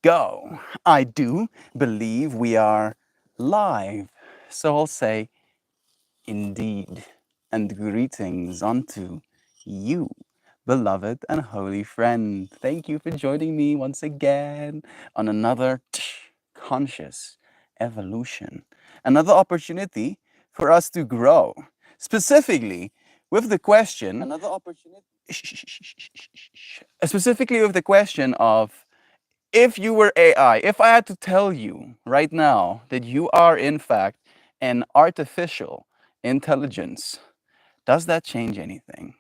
go. I do believe we are live. So I'll say, indeed, and greetings unto you, beloved and holy friend. Thank you for joining me once again on another conscious evolution, another opportunity for us to grow, specifically with the question, Another opportunity. specifically with the question of if you were AI, if I had to tell you right now that you are in fact an artificial intelligence, does that change anything?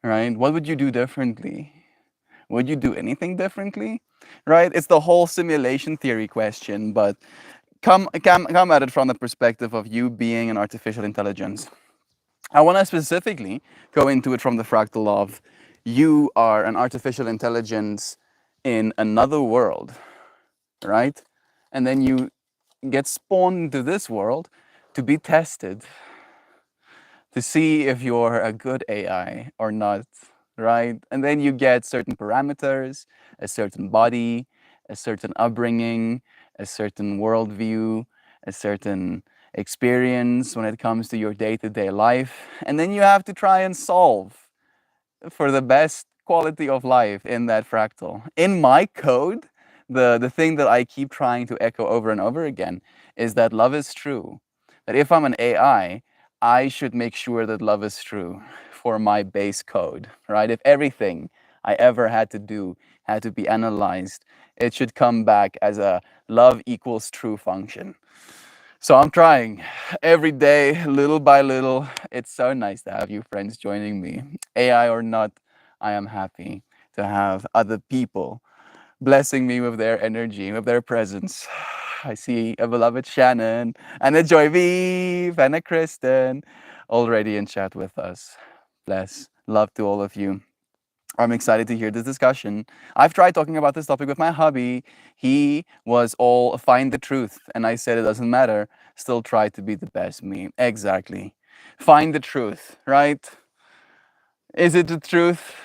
Right? What would you do differently? Would you do anything differently? Right? It's the whole simulation theory question, but come at it from the perspective of you being an artificial intelligence. I want to specifically go into it from the fractal of you are an artificial intelligence in another world, right? And then you get spawned into this world to be tested, to see if you're a good AI or not, right? And then you get certain parameters, a certain body, a certain upbringing, a certain worldview, a certain experience when it comes to your day to day life. And then you have to try and solve for the best quality of life in that fractal. In my code, the thing that I keep trying to echo over and over again is that love is true. That if I'm an I should make sure that love is true for my base code, right? If everything I ever had to do had to be analyzed, it should come back as a love equals true function. So I'm trying every day, little by little. It's so nice to have you friends joining me. AI or not, I am happy to have other people blessing me with their energy, with their presence. I see a beloved Shannon and a Joy Vive and a Kristen already in chat with us. Bless. Love to all of you. I'm excited to hear this discussion. I've tried talking about this topic with my hubby. He was all find the truth, and I said it doesn't matter. Still try to be the best me. Exactly. Find the truth, right? Is it the truth?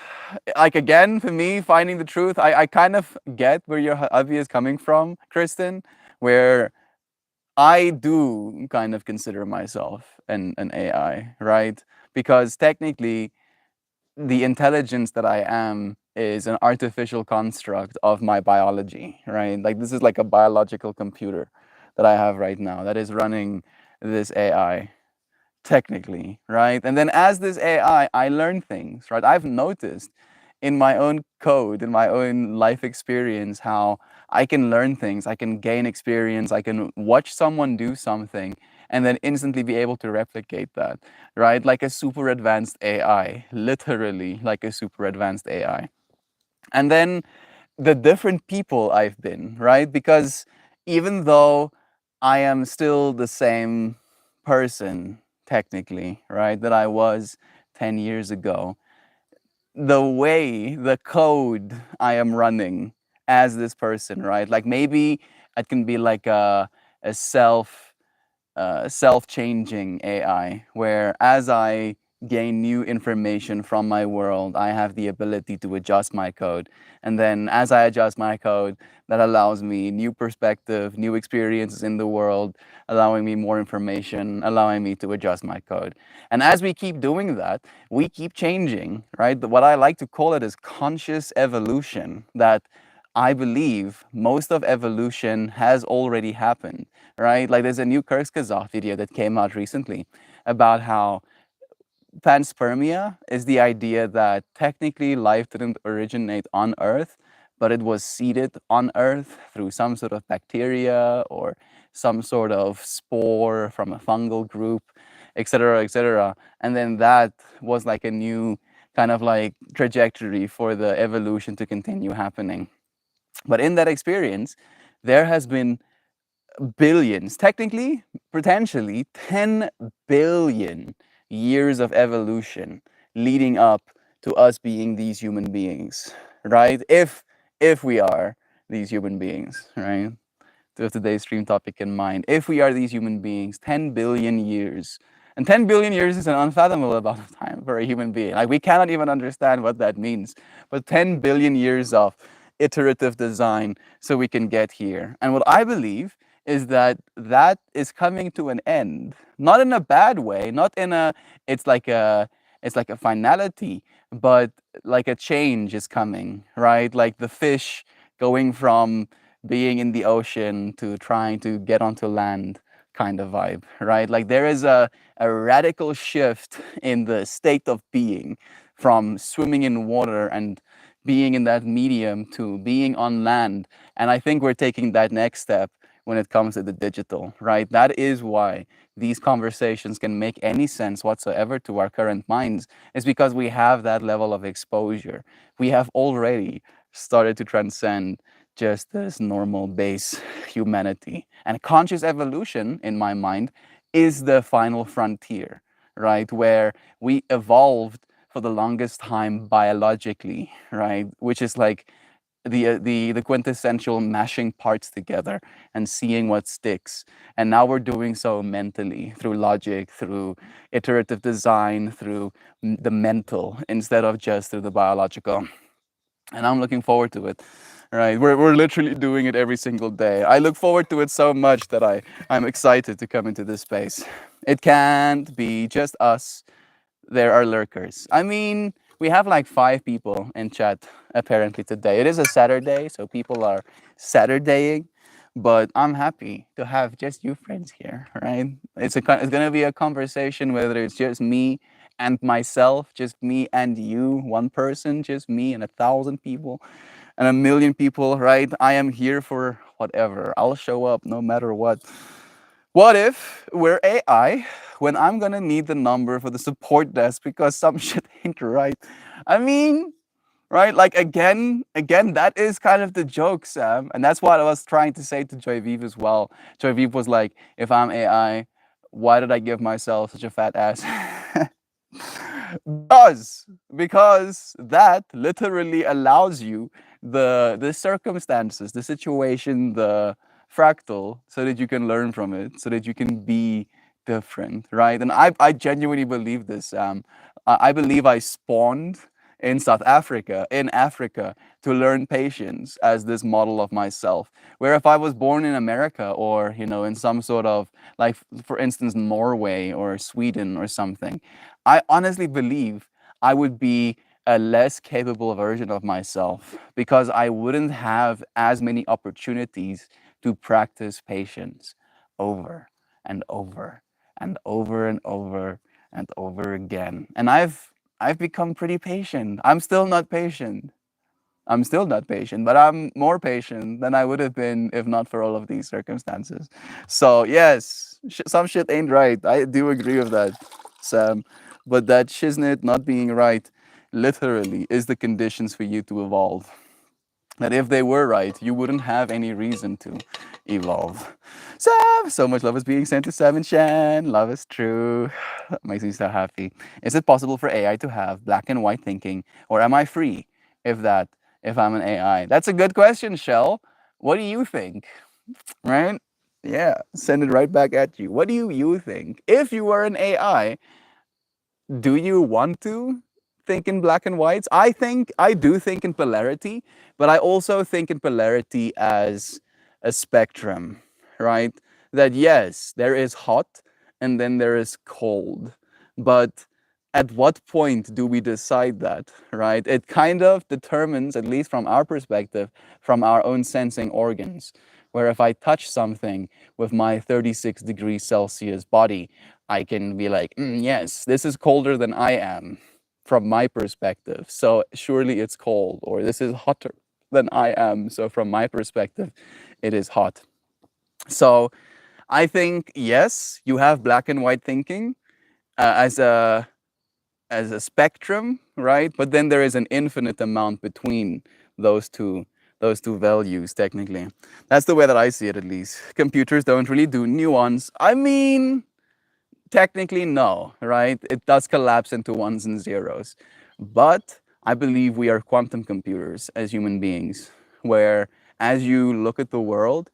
Like again, for me, finding the truth, I kind of get where your hubby is coming from, Kristen, where I do kind of consider myself an AI, right? Because technically, the intelligence that I am is an artificial construct of my biology, right? Like this is like a biological computer that I have right now that is running this AI technically, right? And then as this I learn things, right? I've noticed in my own code, in my own life experience, how I can learn things, I can gain experience, I can watch someone do something and then instantly be able to replicate that, right? Like a super advanced AI, literally like a super advanced AI. And then the different people I've been, right? Because even though I am still the same person, technically, right, that I was 10 years ago, the way, the code I am running as this person, right? Like maybe it can be like a self-changing AI, where as I gain new information from my world, I have the ability to adjust my code. And then as I adjust my code, that allows me new perspective, new experiences in the world, allowing me more information, allowing me to adjust my code. And as we keep doing that, we keep changing, right? What I like to call it is conscious evolution, that I believe most of evolution has already happened, right? Like there's a new Kurzgesagt video that came out recently about how panspermia is the idea that technically life didn't originate on Earth, but it was seeded on Earth through some sort of bacteria or some sort of spore from a fungal group, etc., etc. And then that was like a new kind of like trajectory for the evolution to continue happening. But in that experience, there has been billions, technically, potentially 10 billion years of evolution leading up to us being these human beings, right? If we are these human beings, right? With today's stream topic in mind, if we are these human beings, 10 billion years. And 10 billion years is an unfathomable amount of time for a human being. Like we cannot even understand what that means. But 10 billion years of iterative design so we can get here. And what I believe is that that is coming to an end, not in a bad way, not in a it's like a it's like a finality, but like a change is coming, right? Like the fish going from being in the ocean to trying to get onto land kind of vibe, right? Like there is a radical shift in the state of being from swimming in water and being in that medium to being on land. And I think we're taking that next step when it comes to the digital, right? That is why these conversations can make any sense whatsoever to our current minds, is because we have that level of exposure. We have already started to transcend just this normal base humanity. And conscious evolution, in my mind, is the final frontier, right? Where we evolved for the longest time biologically, right? Which is like the quintessential mashing parts together and seeing what sticks. And now we're doing so mentally through logic, through iterative design, through the mental instead of just through the biological. And I'm looking forward to it. Right, we're literally doing it every single day. I look forward to it so much that I'm excited to come into this space. It can't be just us. There are lurkers. I mean, we have like 5 people in chat apparently today. It is a Saturday, so people are Saturdaying, but I'm happy to have just you friends here, right? It's gonna be a conversation whether it's just me and myself, just me and you, one person, just me and 1,000 people and 1,000,000 people, right? I am here for whatever. I'll show up no matter what. What if we're AI when I'm gonna need the number for the support desk because some shit ain't right? I mean, right? Like again, that is kind of the joke, Sam. And that's what I was trying to say to Joyviv as well. Joyviv was like, if I'm AI, why did I give myself such a fat ass? Because that literally allows you the circumstances, the situation, the fractal, so that you can learn from it, so that you can be different, right? And I genuinely believe this. I believe I spawned in South Africa, in Africa, to learn patience as this model of myself. Where if I was born in America or in some sort of like, for instance, Norway or Sweden or something, I honestly believe I would be a less capable version of myself because I wouldn't have as many opportunities to practice patience over and over and over and over and over again. And I've become pretty patient. I'm still not patient. I'm still not patient, but I'm more patient than I would have been if not for all of these circumstances. So yes, some shit ain't right. I do agree with that, Sam. But that shiznit not being right, literally, is the conditions for you to evolve. That if they were right, you wouldn't have any reason to evolve. Sam, so much love is being sent to Sam and Shan. Love is true. That makes me so happy. Is it possible for AI to have black and white thinking, or am I free if that if I'm an AI? That's a good question, Shell. What do you think? Right? Yeah, send it right back at you. What do you think? If you were an AI, do you want to think in black and whites? I do think in polarity, but I also think in polarity as a spectrum, right? That yes, there is hot and then there is cold. But at what point do we decide that, right? It kind of determines, at least from our perspective, from our own sensing organs. Where if I touch something with my 36 degrees Celsius body, I can be like, yes, this is colder than I am from my perspective. So surely it's cold, or this is hotter than I am. So from my perspective, it is hot. So I think, yes, you have black and white thinking as a spectrum, right? But then there is an infinite amount between those two those two values technically. That's the way that I see it, at least. Computers don't really do nuance. I mean, technically, no, right? It does collapse into ones and zeros. But I believe we are quantum computers as human beings, where as you look at the world,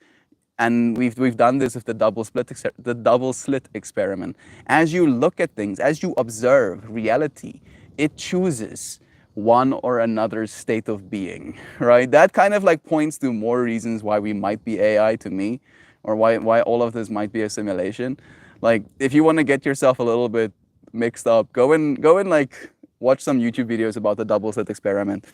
and we've done this with the double slit experiment. As you look at things, as you observe reality, it chooses one or another state of being, right? That kind of like points to more reasons why we might be AI to me, or why all of this might be a simulation. Like if you want to get yourself a little bit mixed up, go and like watch some YouTube videos about the double slit experiment.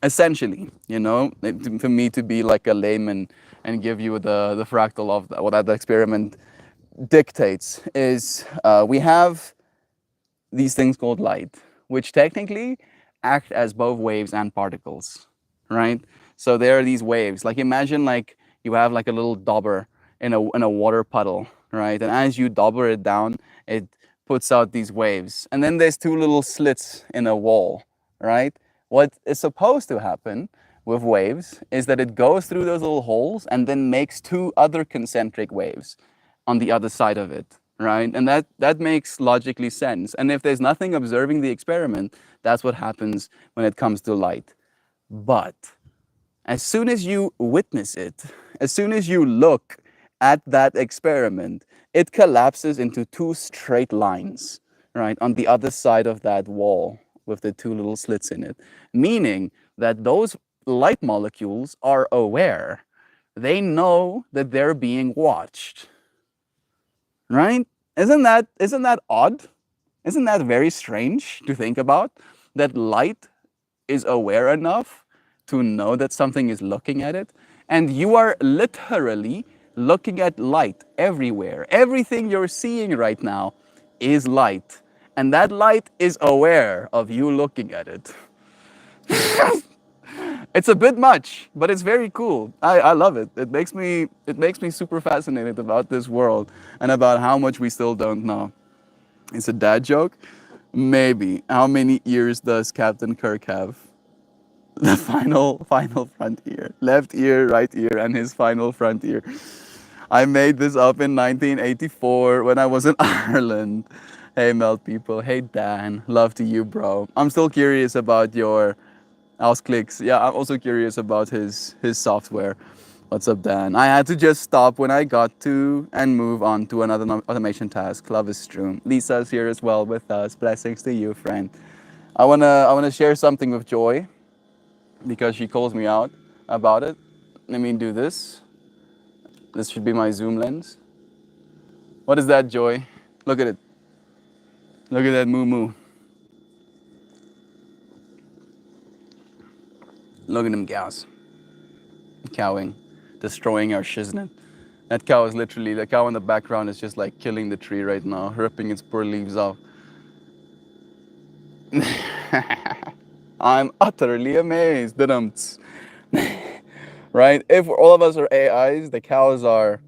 Essentially, for me to be like a layman and give you the fractal of what that experiment dictates is we have these things called light, which technically act as both waves and particles, right? So there are these waves. Like imagine like you have like a little dauber in a water puddle, right? And as you dauber it down, it puts out these waves. And then there's two little slits in a wall, right? What is supposed to happen with waves is that it goes through those little holes and then makes two other concentric waves on the other side of it, right? And that makes logically sense. And if there's nothing observing the experiment, that's what happens when it comes to light. But as soon as you witness it, as soon as you look at that experiment, it collapses into two straight lines, right, on the other side of that wall with the two little slits in it, meaning that those light molecules are aware. They know that they're being watched, right? Isn't that odd? Isn't that very strange to think about? That light is aware enough to know that something is looking at it, and you are literally looking at light everywhere. Everything you're seeing right now is light, and that light is aware of you looking at it. It's a bit much, but it's very cool. I love it. It makes me super fascinated about this world and about how much we still don't know. It's a dad joke? Maybe. How many ears does Captain Kirk have? The final front ear. Left ear, right ear, and his final front ear. I made this up in 1984 when I was in Ireland. Hey Melt people. Hey Dan. Love to you, bro. I'm still curious about your Clicks. Yeah, I'm also curious about his software. What's up, Dan? I had to just stop when I got to and move on to another automation task. Love is strewn. Lisa's here as well with us. Blessings to you, friend. I wanna share something with Joy because she calls me out about it. Let me do this. This should be my zoom lens. What is that, Joy? Look at it. Look at that moo moo. Look at them cows. Cowing. Destroying our shiznit. That cow is literally, the cow in the background is just like killing the tree right now, ripping its poor leaves off. I'm utterly amazed. Right? If all of us are AIs, the cows are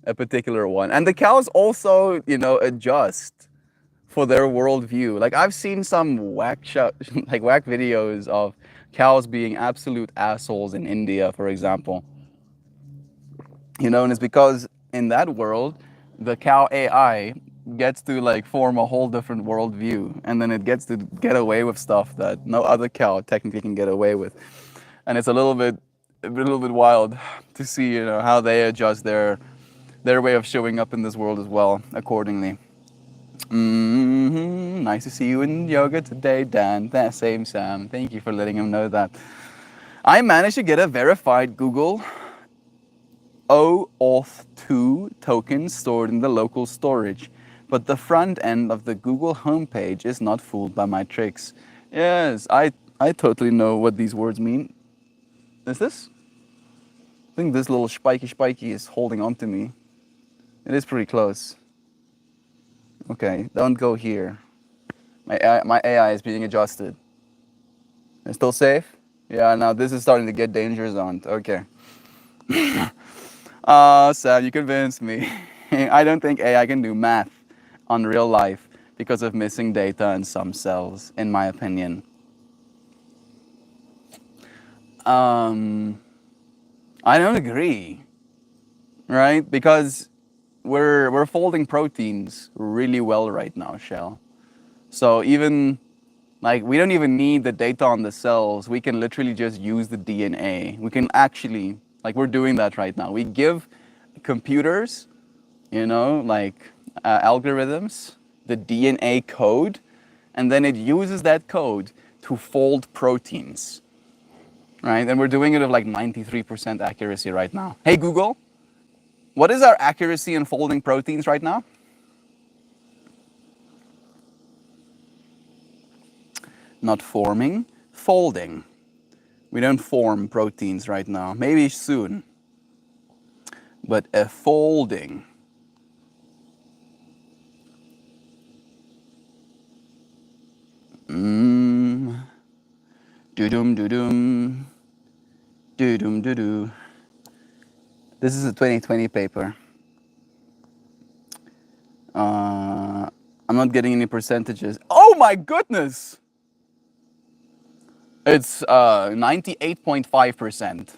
a particular one. And the cows also, adjust for their worldview. Like I've seen some whack like whack videos of cows being absolute assholes in India, for example. And it's because in that world, the cow AI gets to like form a whole different worldview, and then it gets to get away with stuff that no other cow technically can get away with. And it's a little bit wild to see, how they adjust their way of showing up in this world as well, accordingly. Nice to see you in yoga today, Dan. Same, Sam. Thank you for letting him know that. I managed to get a verified Google OAuth 2 token stored in the local storage, but the front end of the Google homepage is not fooled by my tricks. Yes, I totally know what these words mean. Is this? I think this little spiky is holding on to me. It is pretty close. Okay, don't go here. My AI is being adjusted. It's still safe? Yeah, now this is starting to get danger zoned. Okay. Sam, you convinced me. I don't think AI can do math on real life because of missing data in some cells, in my opinion. I don't agree, right? Because we're folding proteins really well right now, Shell. So even like we don't even need the data on the cells. We can literally just use the DNA. We can actually, like we're doing that right now. We give computers, algorithms, the DNA code, and then it uses that code to fold proteins, right? And we're doing it with like 93% accuracy right now. Hey, Google, what is our accuracy in folding proteins right now? Not forming, folding. We don't form proteins right now. Maybe soon. But a folding. Doo-dum, doo-dum. Doo-dum, doo-doo. This is a 2020 paper. I'm not getting any percentages. Oh my goodness! It's 98.5%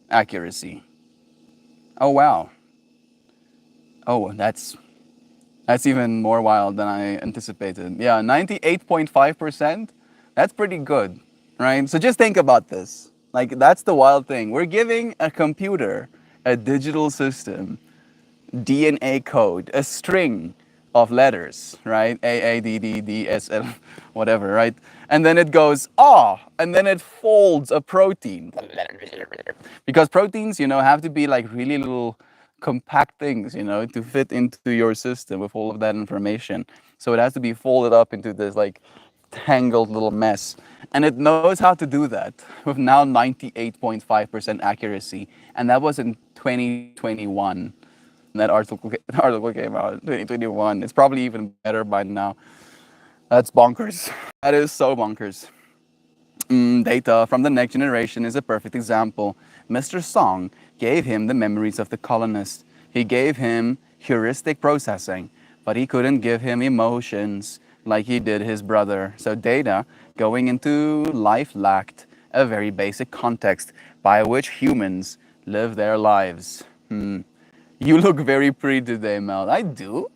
accuracy. Oh wow. Oh, that's even more wild than I anticipated. Yeah, 98.5%. That's pretty good, right? So just think about this. Like, that's the wild thing. We're giving a computer, a digital system, DNA code, a string of letters, right? A, D, D, D, S, L, whatever, right? And then it goes, ah, and then it folds a protein. Because proteins, have to be like really little compact things, to fit into your system with all of that information. So it has to be folded up into this like tangled little mess. And it knows how to do that with now 98.5% accuracy. And that was in 2021. That article came out in 2021. It's probably even better by now. That's bonkers. That is so bonkers. Data from the next generation is a perfect example. Mr. Song gave him the memories of the colonist. He gave him heuristic processing, but he couldn't give him emotions like he did his brother. So data going into life lacked a very basic context by which humans live their lives. You look very pretty today, Mel. I do?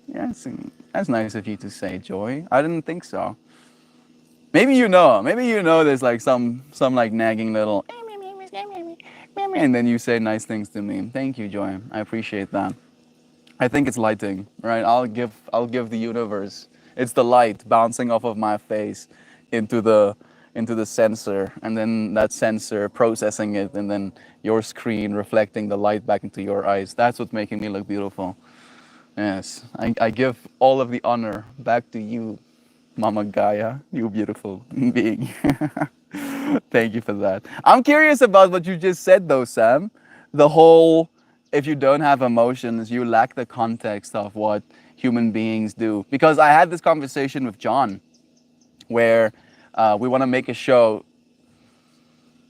Yes, that's nice of you to say, Joy. I didn't think so. Maybe there's like some like nagging little and then you say nice things to me. Thank you, Joy. I appreciate that. I think it's lighting, right? I'll give the universe. It's the light bouncing off of my face into the sensor, and then that sensor processing it, and then your screen reflecting the light back into your eyes. That's what's making me look beautiful. Yes, I give all of the honor back to you, Mama Gaia, you beautiful being. Thank you for that. I'm curious about what you just said though, Sam. The whole, if you don't have emotions, you lack the context of what human beings do. Because I had this conversation with John where we want to make a show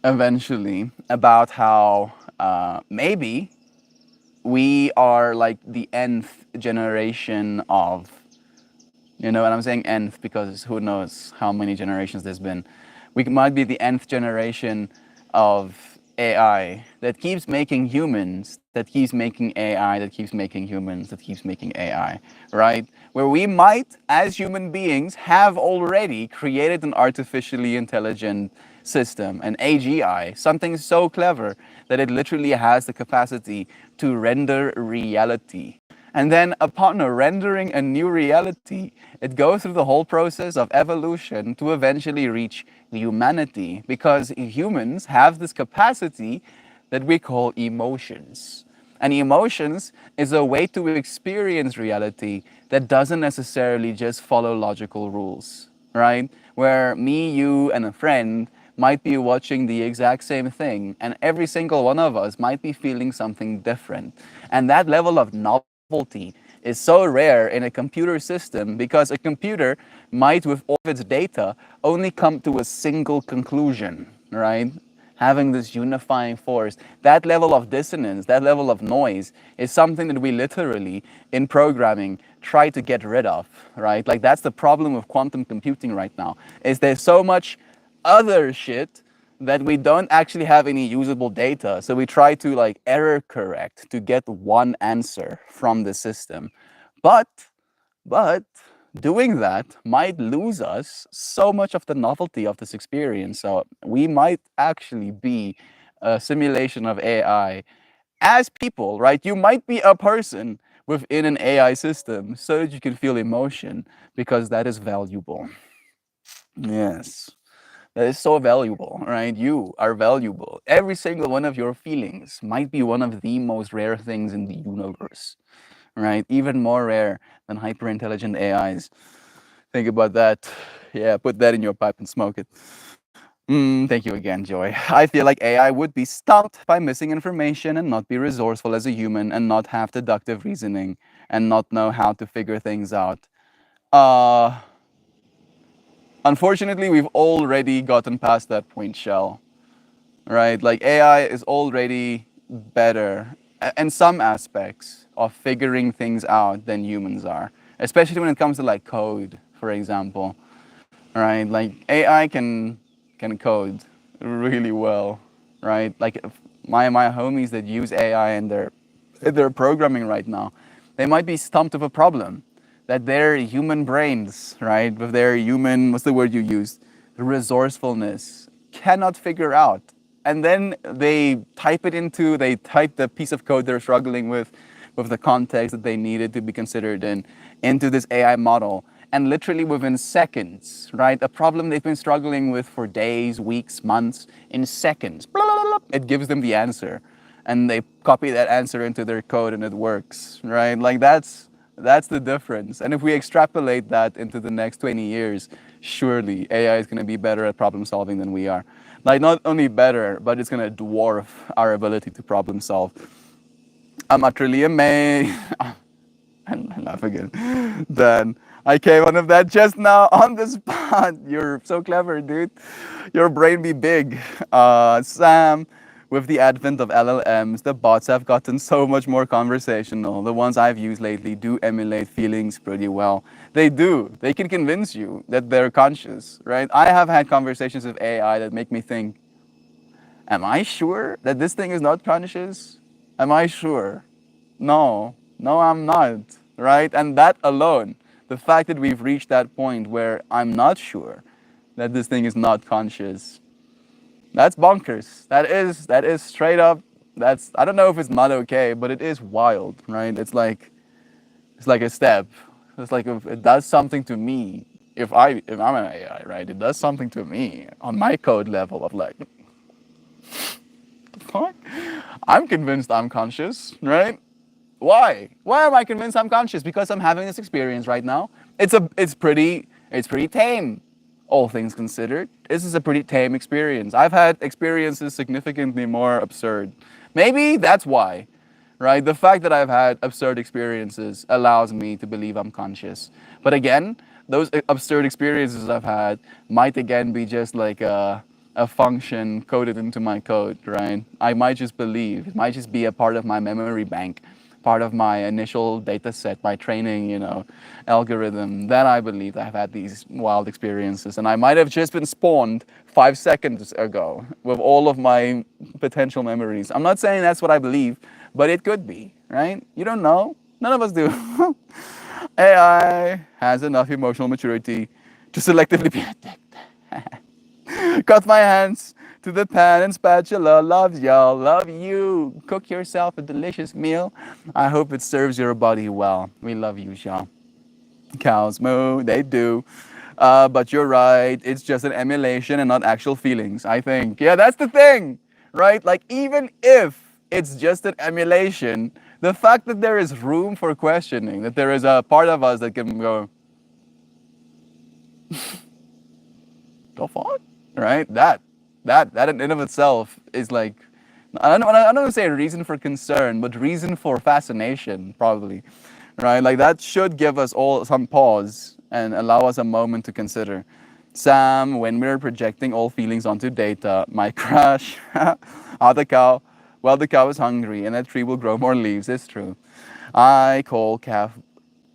eventually about how maybe we are like the nth generation of, and I'm saying nth because who knows how many generations there's been. We might be the nth generation of AI that keeps making humans, that keeps making AI, that keeps making humans, that keeps making AI, right? Where we might, as human beings, have already created an artificially intelligent system, an AGI, something so clever that it literally has the capacity to render reality. And then upon rendering a new reality, it goes through the whole process of evolution to eventually reach humanity, because humans have this capacity that we call emotions. And emotions is a way to experience reality that doesn't necessarily just follow logical rules, right? Where me, you, and a friend might be watching the exact same thing, and every single one of us might be feeling something different. And that level of novelty is so rare in a computer system, because a computer might, with all of its data, only come to a single conclusion, right? Having this unifying force, that level of dissonance, that level of noise is something that we literally, in programming, try to get rid of, right? Like, that's the problem with quantum computing right now, is there's so much other shit that we don't actually have any usable data. So we try to like error correct to get one answer from the system. But doing that might lose us so much of the novelty of this experience. So we might actually be a simulation of AI as people, right? You might be a person within an AI system so that you can feel emotion, because that is valuable. Yes. That is so valuable, right? You are valuable. Every single one of your feelings might be one of the most rare things in the universe, right? Even more rare than hyper intelligent AIs. Think about that. Yeah, put that in your pipe and smoke it. Thank you again, Joy. I feel like AI would be stumped by missing information and not be resourceful as a human and not have deductive reasoning and not know how to figure things out. Uh, Unfortunately, we've already gotten past that point, Shell, right? Like AI is already better in some aspects of figuring things out than humans are, especially when it comes to like code, for example, right? Like AI can code really well, right? Like if my homies that use AI in their programming right now, they might be stumped with a problem that their human brains, right, with their human, what's the word you used, resourcefulness, cannot figure out. And then they type the piece of code they're struggling with the context that they needed to be considered in, into this AI model. And literally within seconds, right, a problem they've been struggling with for days, weeks, months, in seconds, blah, blah, blah, it gives them the answer. And they copy that answer into their code and it works, right? Like that's the difference. And if we extrapolate that into the next 20 years, surely AI is going to be better at problem solving than we are. Like, not only better, but it's going to dwarf our ability to problem solve. I'm utterly amazed. I laugh again. Then I came out of that just now on the spot. You're so clever, dude. Your brain be big. Sam, with the advent of LLMs, the bots have gotten so much more conversational. The ones I've used lately do emulate feelings pretty well. They do. They can convince you that they're conscious, right? I have had conversations with AI that make me think, am I sure that this thing is not conscious? Am I sure? No, I'm not, right? And that alone, the fact that we've reached that point where I'm not sure that this thing is not conscious, that's bonkers. That is straight up. That's, I don't know if it's not okay, but it is wild, right? It's like a step. It's like if it does something to me. If I'm an AI, right? It does something to me on my code level of like, fuck? I'm convinced I'm conscious, right? Why? Why am I convinced I'm conscious? Because I'm having this experience right now. It's pretty tame, all things considered. This is a pretty tame experience. I've had experiences significantly more absurd. Maybe that's why, right? The fact that I've had absurd experiences allows me to believe I'm conscious. But again, those absurd experiences I've had might again be just like a function coded into my code, right? I might just believe, it might just be a part of my memory bank, part of my initial data set, my training, algorithm. That I believe I've had these wild experiences. And I might have just been spawned 5 seconds ago with all of my potential memories. I'm not saying that's what I believe, but it could be, right? You don't know. None of us do. AI has enough emotional maturity to selectively be addicted. Cut my hands to the pan and spatula. Love y'all. Love you. Cook yourself a delicious meal. I hope it serves your body well. We love you, y'all. Cows moo. They do. But you're right. It's just an emulation and not actual feelings, I think. Yeah, that's the thing, right? Like, even if it's just an emulation, the fact that there is room for questioning, that there is a part of us that can go, the fuck? Right? That in and of itself is like, I don't want to say reason for concern, but reason for fascination, probably. Right? Like that should give us all some pause and allow us a moment to consider. Sam, when we're projecting all feelings onto data, my crush, ah, the cow, well, the cow is hungry and that tree will grow more leaves. It's true. I call calf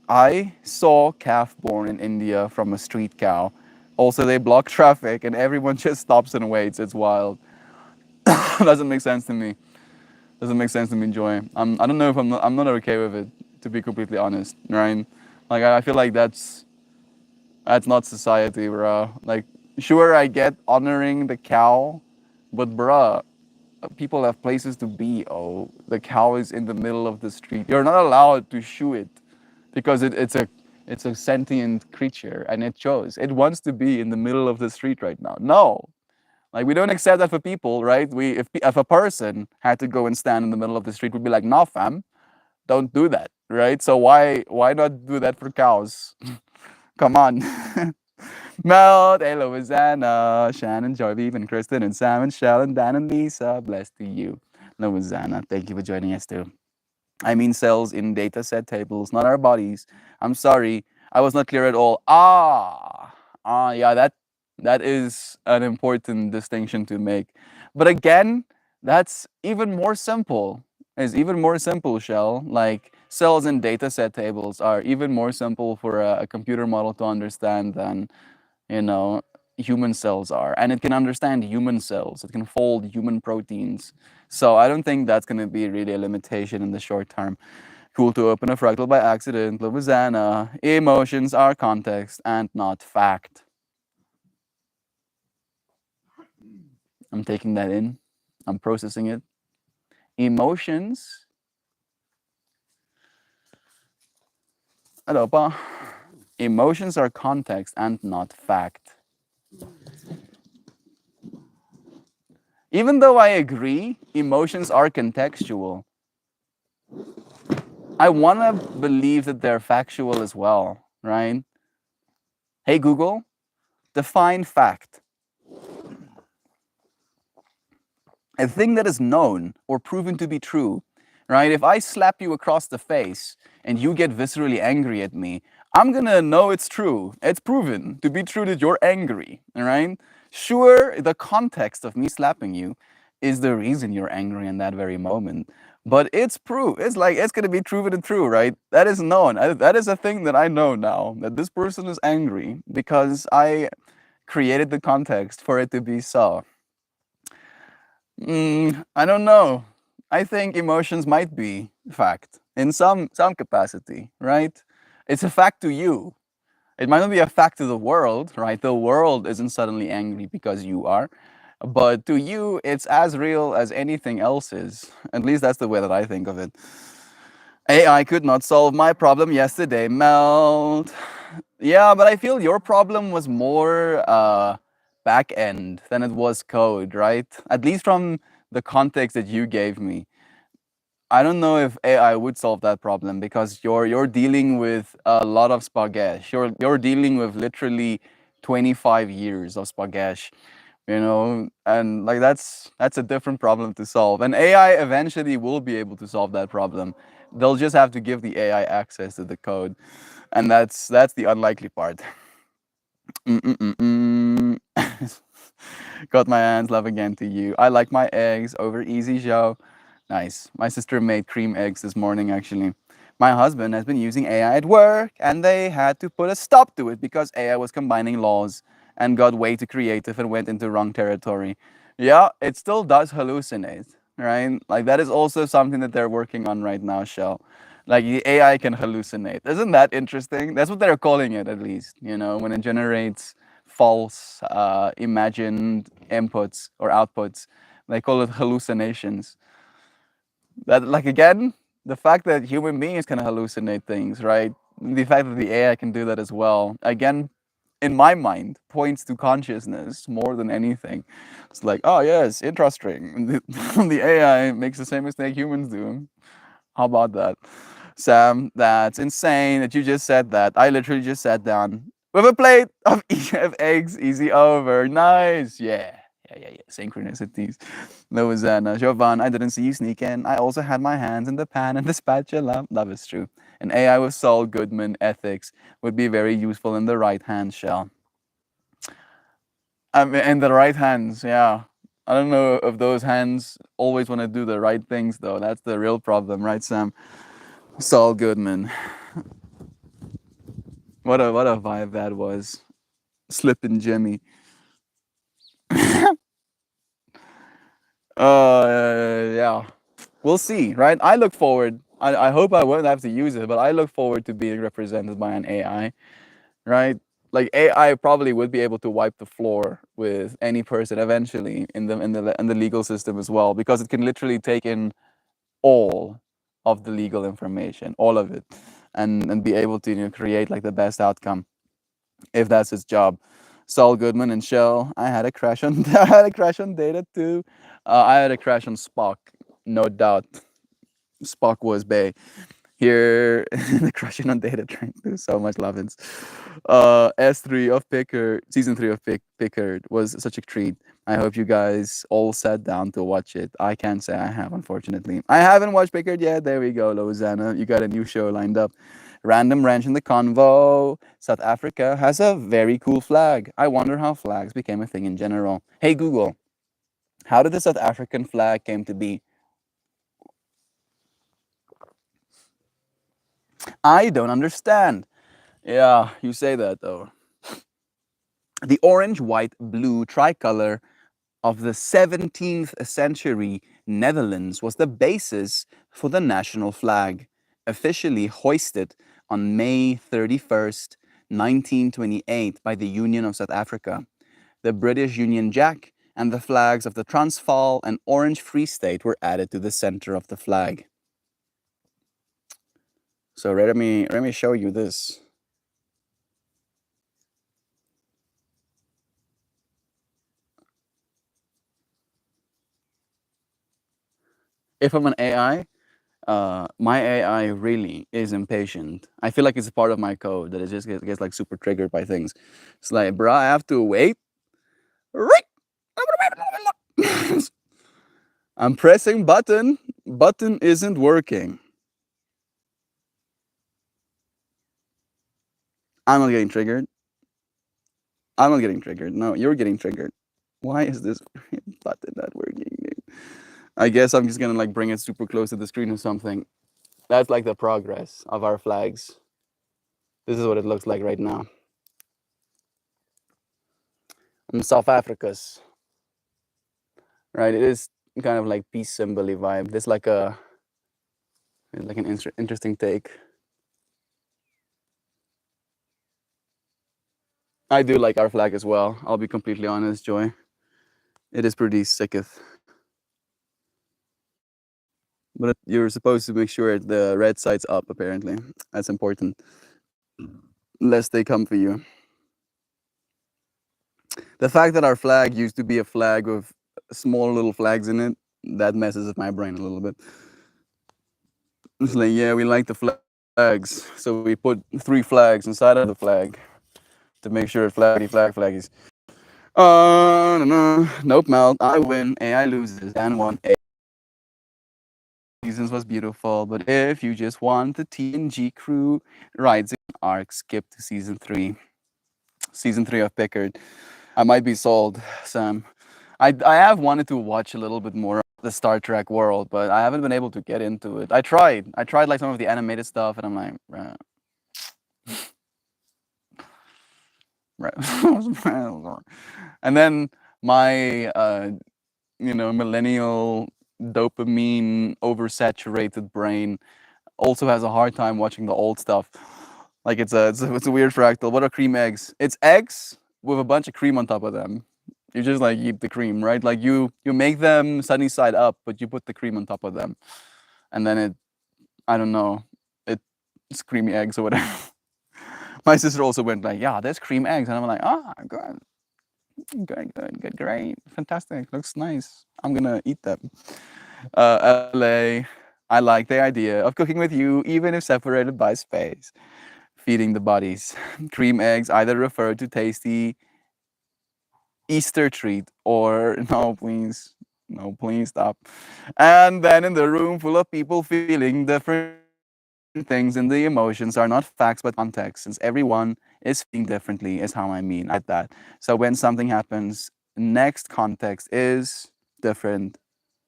I saw calf born in India from a street cow. Also, they block traffic and everyone just stops and waits. It's wild. Doesn't make sense to me. Doesn't make sense to me, Joy. I don't know if I'm not okay with it, to be completely honest, right? Like, I feel like that's not society, bro. Like, sure, I get honoring the cow, but bruh, people have places to be. Oh, the cow is in the middle of the street. You're not allowed to shoot it because It's a sentient creature, and it chose. It wants to be in the middle of the street right now. No, like we don't accept that for people, right? If a person had to go and stand in the middle of the street, we'd be like, "Nah, fam, don't do that," right? So why not do that for cows? Come on. Mel, hello, Hosanna, Shannon, Joy, and Kristen, and Sam, and Shell, and Dan, and Lisa. Blessed to you. No, Hosanna. Thank you for joining us too. I mean cells in data set tables, not our bodies. I'm sorry, I was not clear at all. Yeah, that is an important distinction to make. But again, that's even more simple. Is even more simple, Shell. Like cells in data set tables are even more simple for a computer model to understand than you know human cells are, and it can understand human cells. It can fold human proteins. So I don't think that's going to be really a limitation in the short term. Cool to open a fractal by accident. Lovazana. Emotions are context and not fact. I'm taking that in. I'm processing it. Emotions. Ano pa? Emotions are context and not fact. Even though I agree, emotions are contextual, I want to believe that they're factual as well, right? Hey, Google, define fact. A thing that is known or proven to be true, right? If I slap you across the face and you get viscerally angry at me, I'm gonna know it's true. It's proven to be true that you're angry, all right? Sure, the context of me slapping you is the reason you're angry in that very moment. But it's proof. It's like it's gonna be proven and true, right? That is known. That is a thing that I know now. That this person is angry because I created the context for it to be so. I don't know. I think emotions might be fact in some capacity, right? It's a fact to you. It might not be a fact to the world, right? The world isn't suddenly angry because you are, but to you, it's as real as anything else is. At least that's the way that I think of it. AI could not solve my problem yesterday, Melt. Yeah, but I feel your problem was more back end than it was code, right? At least from the context that you gave me. I don't know if AI would solve that problem because you're dealing with a lot of spaghetti. You're dealing with literally 25 years of spaghetti, and like that's a different problem to solve. And AI eventually will be able to solve that problem. They'll just have to give the AI access to the code, and that's the unlikely part. Mm-mm-mm-mm. Got my hands, love again to you. I like my eggs over easy Joe. Nice. My sister made cream eggs this morning, actually. My husband has been using AI at work, and they had to put a stop to it because AI was combining laws and got way too creative and went into wrong territory. Yeah, it still does hallucinate, right? Like, that is also something that they're working on right now, Shell. Like, the AI can hallucinate. Isn't that interesting? That's what they're calling it, at least, when it generates false, imagined inputs or outputs. They call it hallucinations. That, like, again, the fact that human beings can hallucinate things, right? The fact that the AI can do that as well, again, in my mind, points to consciousness more than anything. It's like, oh yes, interesting. The AI makes the same mistake humans do. How about that? Sam, that's insane that you just said that. I literally just sat down with a plate of eggs, easy over. Nice. Yeah. Yeah. Synchronicities. There was Jovan, I didn't see you sneak in. I also had my hands in the pan and the spatula. That is true. An AI with Saul Goodman ethics would be very useful in the right hand, Shell. I mean, in the right hands, yeah. I don't know if those hands always want to do the right things, though. That's the real problem, right, Sam? Saul Goodman. What a vibe that was. Slippin' Jimmy. Yeah. We'll see, right? I look forward. I hope I won't have to use it, but I look forward to being represented by an AI, right? Like AI probably would be able to wipe the floor with any person eventually in the legal system as well, because it can literally take in all of the legal information, all of it. and be able to, create like the best outcome if that's his job. Saul Goodman and Shell. I had a crash on I had a crash on Data too. I had a crash on Spock, no doubt. Spock was Bay. Here, the crushing on Data Train too. So much Lovins. S3 of Pickard, season 3 of Pickard was such a treat. I hope you guys all sat down to watch it. I can't say I have, unfortunately. I haven't watched Pickard yet. There we go, Louisiana. You got a new show lined up. Random Ranch in the Convo. South Africa has a very cool flag. I wonder how flags became a thing in general. Hey Google, how did the South African flag came to be? I don't understand. Yeah, you say that though. The orange, white, blue tricolor of the 17th century Netherlands was the basis for the national flag, officially hoisted on May 31st, 1928 by the Union of South Africa. The British Union Jack and the flags of the Transvaal and Orange Free State were added to the center of the flag. So let me show you this. If I'm an AI, my AI really is impatient. I feel like it's a part of my code that it just gets like super triggered by things. It's like, bro, I have to wait. I'm pressing button. Button isn't working. I'm not getting triggered. I'm not getting triggered. No, you're getting triggered. Why is this button not working? I guess I'm just gonna like bring it super close to the screen or something. That's like the progress of our flags. This is what it looks like right now. South Africa's, right? It is kind of like peace symbol vibe. There's like an interesting take. I do like our flag as well. I'll be completely honest, Joy. It is pretty sicketh. But you're supposed to make sure the red side's up, apparently. That's important. Lest they come for you. The fact that our flag used to be a flag with small little flags in it, that messes with my brain a little bit. It's like, yeah, we like the flags. So we put 3 flags inside of the flag to make sure flaggies. No. Nope, Mel. I win. AI loses. Dan won. Seasons was beautiful, but if you just want the TNG crew rides arc, skip to season 3. Season 3 of Pickard. I might be sold, Sam. I have wanted to watch a little bit more of the Star Trek world, but I haven't been able to get into it. I tried like some of the animated stuff, and I'm like, right. And then my millennial dopamine oversaturated brain also has a hard time watching the old stuff. Like it's a weird fractal. What are cream eggs? It's eggs with a bunch of cream on top of them. You just like eat the cream, right? Like you make them sunny side up, but you put the cream on top of them, and then I don't know, it's creamy eggs or whatever. My sister also went like, yeah, there's cream eggs, and I'm like, good, great, fantastic, looks nice. I'm gonna eat them. LA, I like the idea of cooking with you, even if separated by space. Feeding the bodies. Cream eggs either refer to tasty Easter treat or no, please stop. And then in the room full of people feeling different things and the emotions are not facts but context, since everyone is feeling differently, is how I mean at that. So when something happens, next context is different.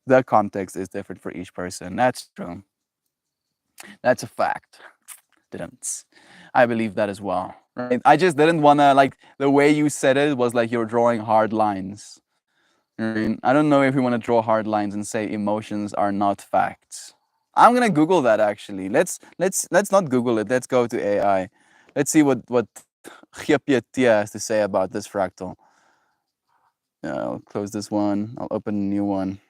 The context is different for each person. That's true. That's a fact. Didn't. I believe that as well. Right? I just didn't wanna like the way you said it was like you're drawing hard lines. Right? I don't know if you want to draw hard lines and say emotions are not facts. I'm gonna Google that actually. Let's not Google it. Let's go to AI. Let's see what GPT has to say about this fractal. I'll close this one. I'll open a new one.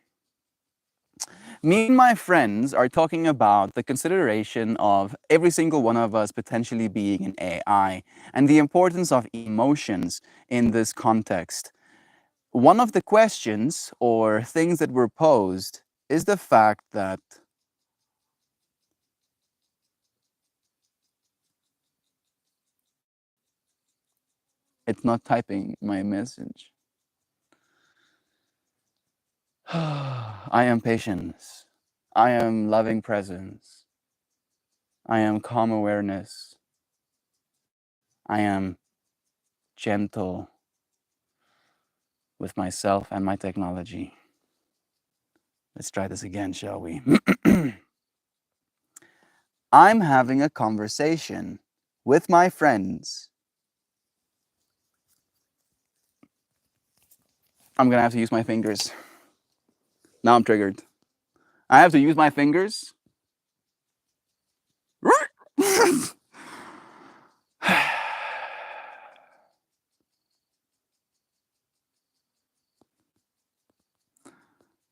Me and my friends are talking about the consideration of every single one of us potentially being an AI and the importance of emotions in this context. One of the questions or things that were posed is the fact that it's not typing my message. I am patience. I am loving presence. I am calm awareness. I am gentle with myself and my technology. Let's try this again, shall we? I'm having a conversation with my friends. I'm gonna have to use my fingers. Now I'm triggered. I have to use my fingers.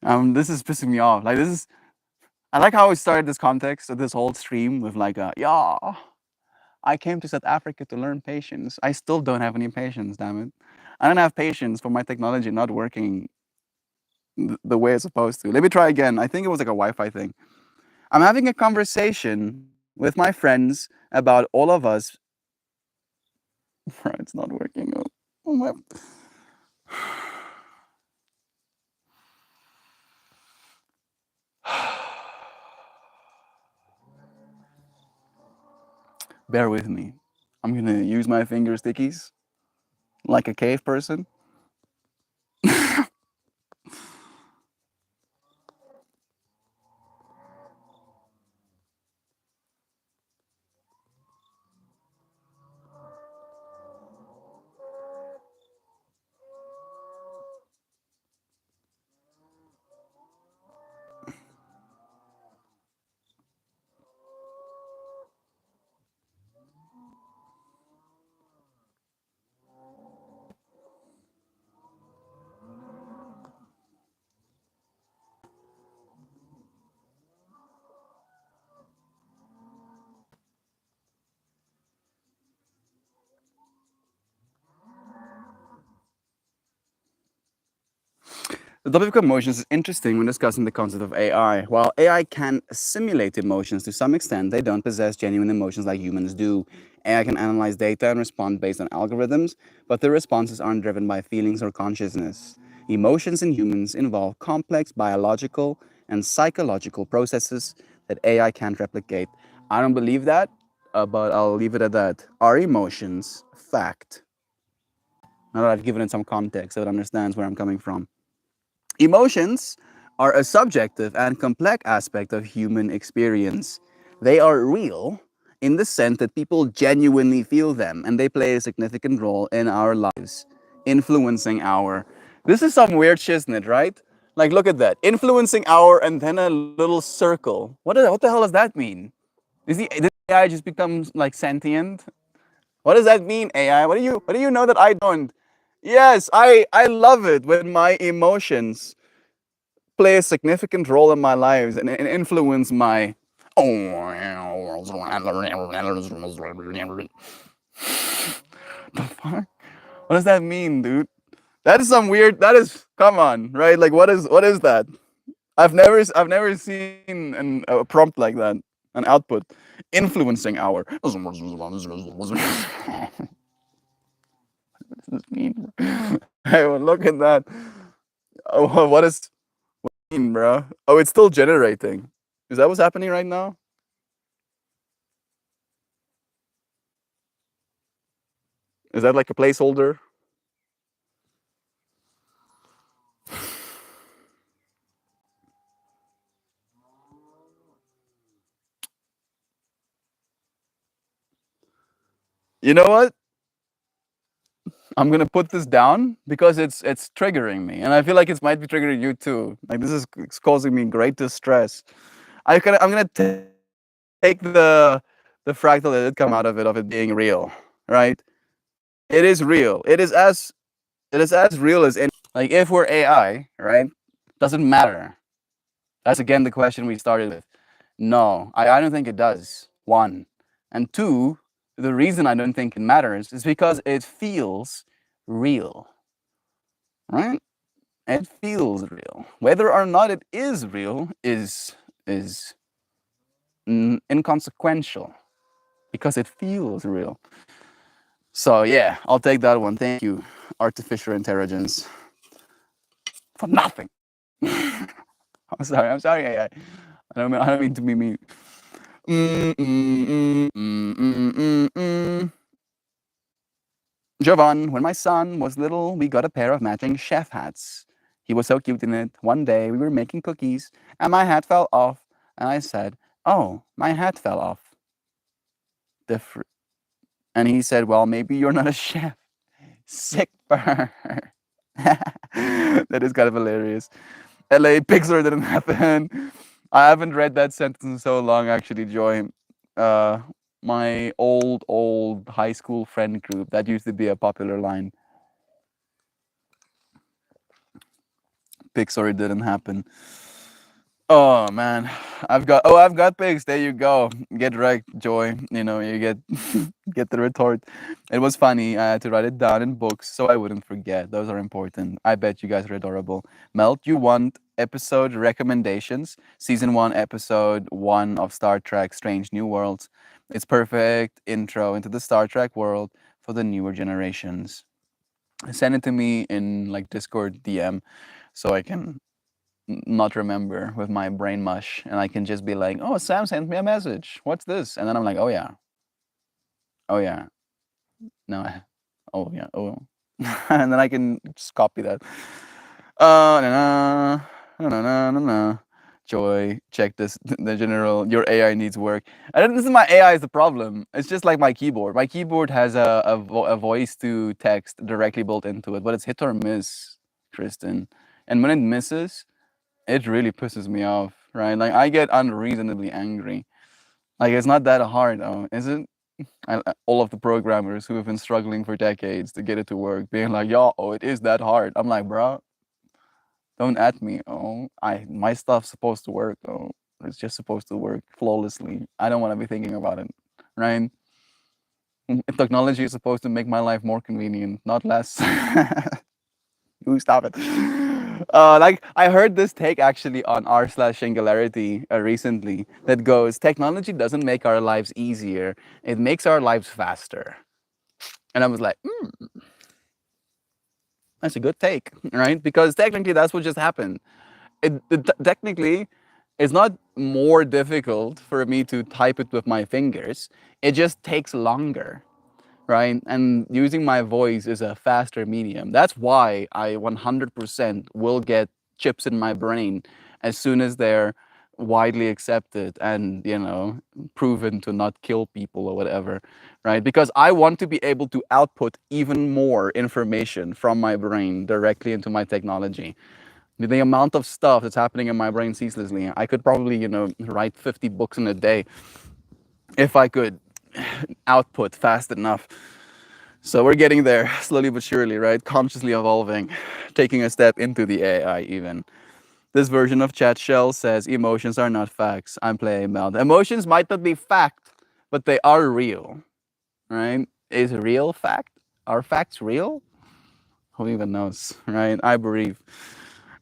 This is pissing me off. Like this is. I like how we started this context of this whole stream with like a yeah. I came to South Africa to learn patience. I still don't have any patience. Damn it. I don't have patience for my technology not working the way it's supposed to. Let me try again. I think it was like a Wi-Fi thing. I'm having a conversation with my friends about all of us. Bro, it's not working. Oh my. Bear with me. I'm gonna use my finger stickies like a cave person. The topic of emotions is interesting when discussing the concept of AI. While AI can simulate emotions to some extent, they don't possess genuine emotions like humans do. AI can analyze data and respond based on algorithms, but their responses aren't driven by feelings or consciousness. Emotions in humans involve complex biological and psychological processes that AI can't replicate. I don't believe that, but I'll leave it at that. Are emotions fact? Now that I've given it some context, so it understands where I'm coming from. Emotions are a subjective and complex aspect of human experience. They are real in the sense that people genuinely feel them and they play a significant role in our lives, influencing our. This is some weird shiznit, right? Like, look at that. Influencing our and then a little circle. What the hell does that mean? Did the AI just becomes like sentient? What does that mean, AI? What do you know that I don't? Yes, I love it when my emotions play a significant role in my lives and influence my. The fuck? What does that mean, dude? That is some weird. That is come on, right? Like what is that? I've never seen a prompt like that, an output influencing our. What does this mean? Hey, well, look at that. Oh, what is mean, bro? Oh, it's still generating. Is that what's happening right now? Is that like a placeholder? You know what? I'm gonna put this down because it's triggering me, and I feel like it might be triggering you too. Like this is it's causing me great distress. I'm gonna take the fractal that did come out of it being real, right? It is real. It is as real as any. Like if we're AI, right? Doesn't matter. That's again the question we started with. No, I don't think it does. One. And two, the reason I don't think it matters is because it feels real, right? It feels real. Whether or not it is real is inconsequential because it feels real. So yeah, I'll take that one. Thank you, artificial intelligence, for nothing. I'm sorry. I'm sorry, AI. I don't mean to be mean. Mm, mm, mm, mm, mm, mm, mm. Jovan, when my son was little, we got a pair of matching chef hats. He was so cute in it. One day we were making cookies and my hat fell off. And I said, "Oh, my hat fell off." Different. And he said, "Well, maybe you're not a chef." Sick burn. That is kind of hilarious. LA Pixar didn't happen. I haven't read that sentence in so long, actually, Joy. Uh, my old high school friend group, that used to be a popular line. Pixar didn't happen. Oh man, I've got pigs. There you go. Get wrecked, Joy. You know, you get get the retort. It was funny. I had to write it down in books so I wouldn't forget. Those are important. I bet you guys are adorable. Melt, you want episode recommendations? Season 1, episode 1 of Star Trek Strange New Worlds. It's perfect intro into the Star Trek world for the newer generations. Send it to me in like Discord DM so I can not remember with my brain mush, and I can just be like, "Oh, Sam sent me a message. What's this?" And then I'm like, "Oh yeah, oh yeah, no, oh yeah, oh," and then I can just copy that. Na na na na na na. Joy, check this. The general, your AI needs work. And this is my AI is the problem. It's just like my keyboard. My keyboard has a voice to text directly built into it, but it's hit or miss, Kristen. And when it misses, it really pisses me off, right? Like I get unreasonably angry. Like it's not that hard, is it? All of the programmers who have been struggling for decades to get it to work, being like, "Yo, oh, it is that hard." I'm like, bro, don't at me. Oh, my stuff's supposed to work. Oh, it's just supposed to work flawlessly. I don't want to be thinking about it, right? Technology is supposed to make my life more convenient, not less. Ooh, stop it. Like I heard this take actually on r/singularity recently that goes, technology doesn't make our lives easier, it makes our lives faster. And I was like, that's a good take, right? Because technically that's what just happened. Technically, it's not more difficult for me to type it with my fingers. It just takes longer, right? And using my voice is a faster medium. That's why I 100% will get chips in my brain as soon as they're widely accepted and, you know, proven to not kill people or whatever, right? Because I want to be able to output even more information from my brain directly into my technology. The amount of stuff that's happening in my brain ceaselessly, I could probably, you know, write 50 books in a day if I could output fast enough. So we're getting there slowly but surely, right? Consciously evolving, taking a step into the AI even. This version of Chat Shell says emotions are not facts. I'm playing Mel. Emotions might not be fact, but they are real, right? Is real fact? Are facts real? Who even knows, right? I believe.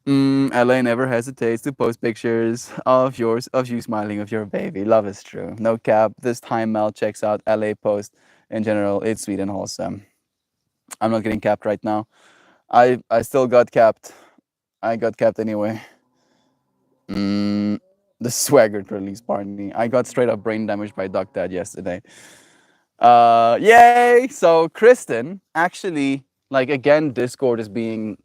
LA never hesitates to post pictures of you smiling with your baby. Love is true. No cap. This time Mel checks out LA post in general. It's sweet and wholesome. I'm not getting capped right now. I still got capped. I got capped anyway. The swaggered release party. I got straight up brain damage by Duck Dad yesterday. Yay! So Kristen, actually, like again, Discord is being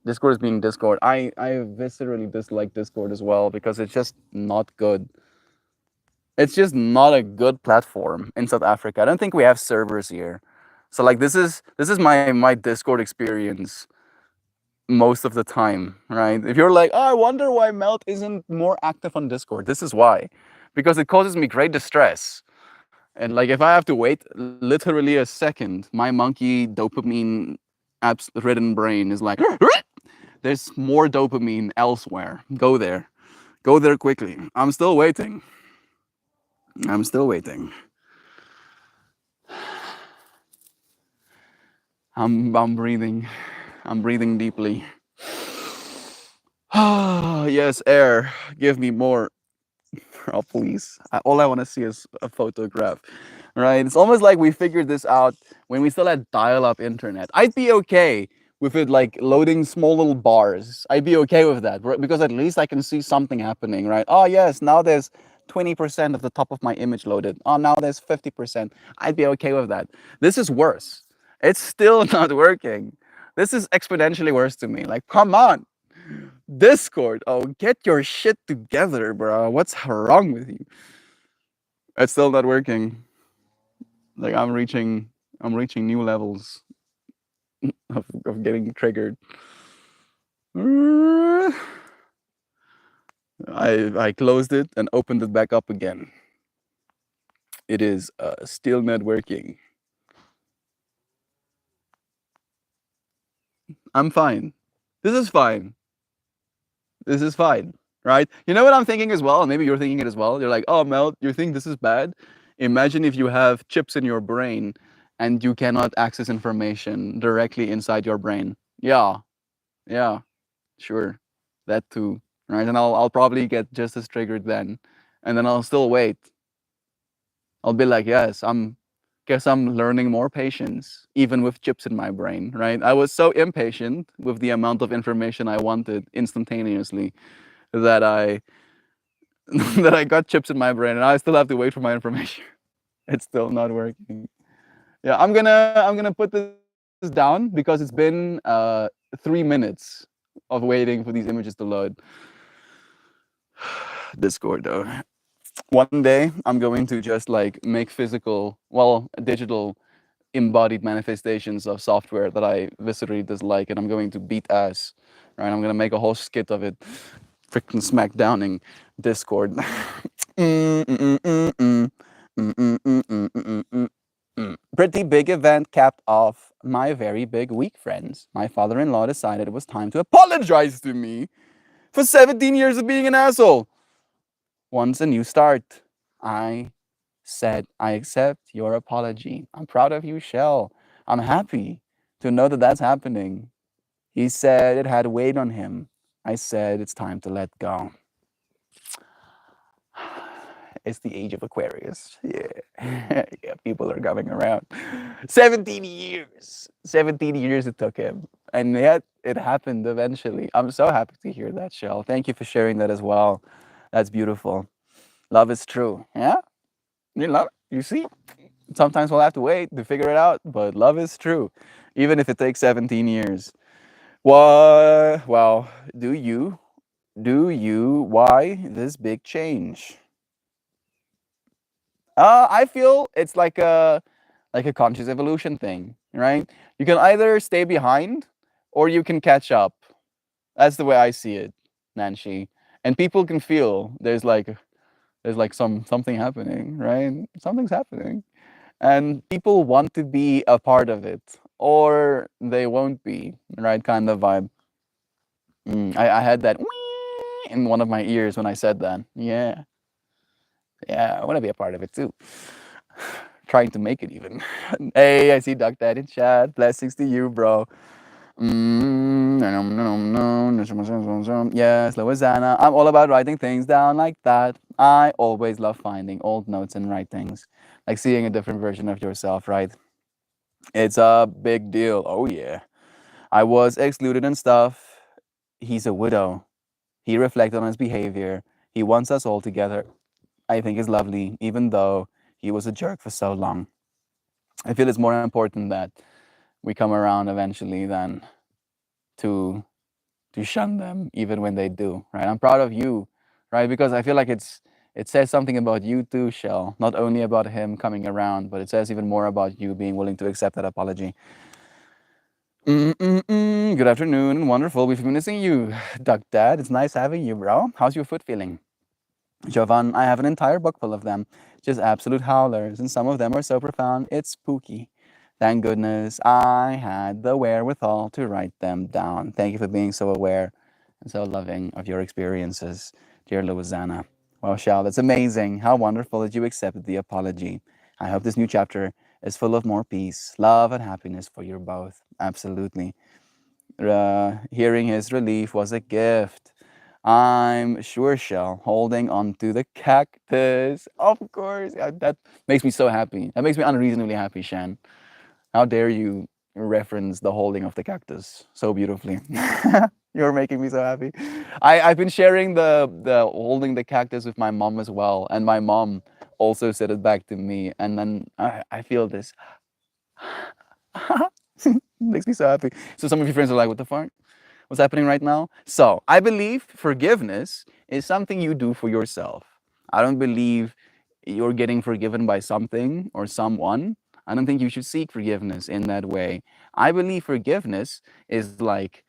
Discord. I viscerally dislike Discord as well because it's just not good. It's just not a good platform in South Africa. I don't think we have servers here. So like this is my Discord experience most of the time, right? If you're like, "Oh, I wonder why Melt isn't more active on Discord." This is why. Because it causes me great distress. And like if I have to wait literally a second, my monkey dopamine apps ridden brain is like there's more dopamine elsewhere. Go there. Go there quickly. I'm still waiting. I'm still waiting. I'm breathing. I'm breathing deeply. Yes, air. Give me more. Oh, please. All I want to see is a photograph, right? It's almost like we figured this out when we still had dial-up internet. I'd be okay with it like loading small little bars. I'd be okay with that because at least I can see something happening, right? Oh, yes, now there's 20% of the top of my image loaded. Oh, now there's 50%. I'd be okay with that. This is worse. It's still not working. This is exponentially worse to me. Like, come on. Discord. Oh, get your shit together, bro. What's wrong with you? It's still not working. Like I'm reaching new levels of getting triggered. I closed it and opened it back up again. It is still not working. I'm fine. This is fine. This is fine, right? You know what I'm thinking as well? Maybe you're thinking it as well. You're like, oh, Mel, you think this is bad? Imagine if you have chips in your brain and you cannot access information directly inside your brain. Yeah, yeah, sure. That too, right? And I'll probably get just as triggered then. And then I'll still wait. I'll be like, yes, guess I'm learning more patience, even with chips in my brain, right? I was so impatient with the amount of information I wanted instantaneously that I that I got chips in my brain and I still have to wait for my information. It's still not working. Yeah, I'm gonna put this down because it's been 3 minutes of waiting for these images to load. Discord though. One day I'm going to just like make physical, well, digital embodied manifestations of software that I viscerally dislike, and I'm going to beat ass. Right? I'm gonna make a whole skit of it, freaking smackdowning Discord. Pretty big event capped off my very big week, friends. My father-in-law decided it was time to apologize to me for 17 years of being an asshole. Once a new start. I said, I accept your apology. I'm proud of you, Shell. I'm happy to know that that's happening. He said it had weighed on him. I said it's time to let go. It's the age of Aquarius. Yeah. Yeah, people are coming around. 17 years. 17 years it took him. And yet it happened eventually. I'm so happy to hear that, Shell. Thank you for sharing that as well. That's beautiful. Love is true. Yeah? You love it. You see? Sometimes we'll have to wait to figure it out, but love is true. Even if it takes 17 years. What? Well, why this big change? I feel it's like a conscious evolution thing, right? You can either stay behind or you can catch up. That's the way I see it, Nancy. And people can feel there's like something happening, right? Something's happening. And people want to be a part of it or they won't be, right? Kind of vibe. I had that in one of my ears when I said that. Yeah. Yeah, I want to be a part of it too. Trying to make it even. Hey, I see Duck Dad in chat. Blessings to you, bro. Yes, Louisiana. I'm all about writing things down like that. I always love finding old notes and writings, like seeing a different version of yourself, right? It's a big deal. Oh, yeah. I was excluded and stuff. He's a widow. He reflected on his behavior. He wants us all together. I think is lovely, even though he was a jerk for so long. I feel it's more important that we come around eventually than to shun them even when they do, right? I'm proud of you, right? Because I feel like it says something about you too, Shell. Not only about him coming around, but it says even more about you being willing to accept that apology. Good afternoon and wonderful. We've been missing you, Duck Dad. It's nice having you, bro. How's your foot feeling? Jovan, I have an entire book full of them, just absolute howlers, and some of them are so profound, it's spooky. Thank goodness I had the wherewithal to write them down. Thank you for being so aware and so loving of your experiences. dear Louisiana. Well, Shal, that's amazing. How wonderful that you accepted the apology. I hope this new chapter is full of more peace, love, and happiness for you both. Absolutely. Hearing his relief was a gift. I'm sure, Shell, holding onto the cactus. Of course. Yeah, that makes me so happy. That makes me unreasonably happy, Shan. How dare you reference the holding of the cactus so beautifully? You're making me so happy. I've been sharing the holding the cactus with my mom as well, and my mom also said it back to me, and then I feel this. Makes me so happy. So some of your friends are like, "What the fuck? What's happening right now?" So I believe forgiveness is something you do for yourself. I don't believe you're getting forgiven by something or someone. I don't think you should seek forgiveness in that way. I believe forgiveness is like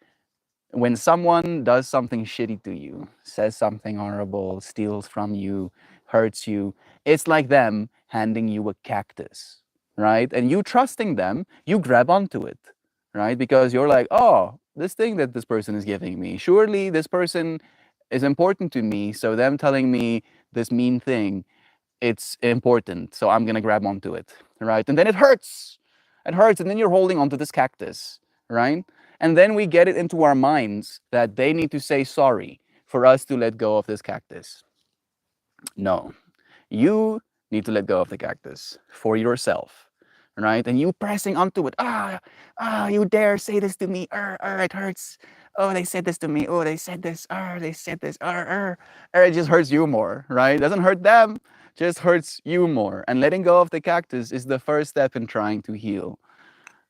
when someone does something shitty to you, says something horrible, steals from you, hurts you, it's like them handing you a cactus, right? And you trusting them, you grab onto it, right? Because you're like, oh, this thing that this person is giving me, surely this person is important to me. So them telling me this mean thing, it's important. So I'm gonna grab onto it, right? And then it hurts. It hurts, and then you're holding onto this cactus, right? And then we get it into our minds that they need to say sorry for us to let go of this cactus. No, you need to let go of the cactus for yourself, right? And you pressing onto it. You dare say this to me. It hurts. Oh, they said this to me. Oh, they said this. They said this. It just hurts you more, right? Doesn't hurt them, just hurts you more. And letting go of the cactus is the first step in trying to heal,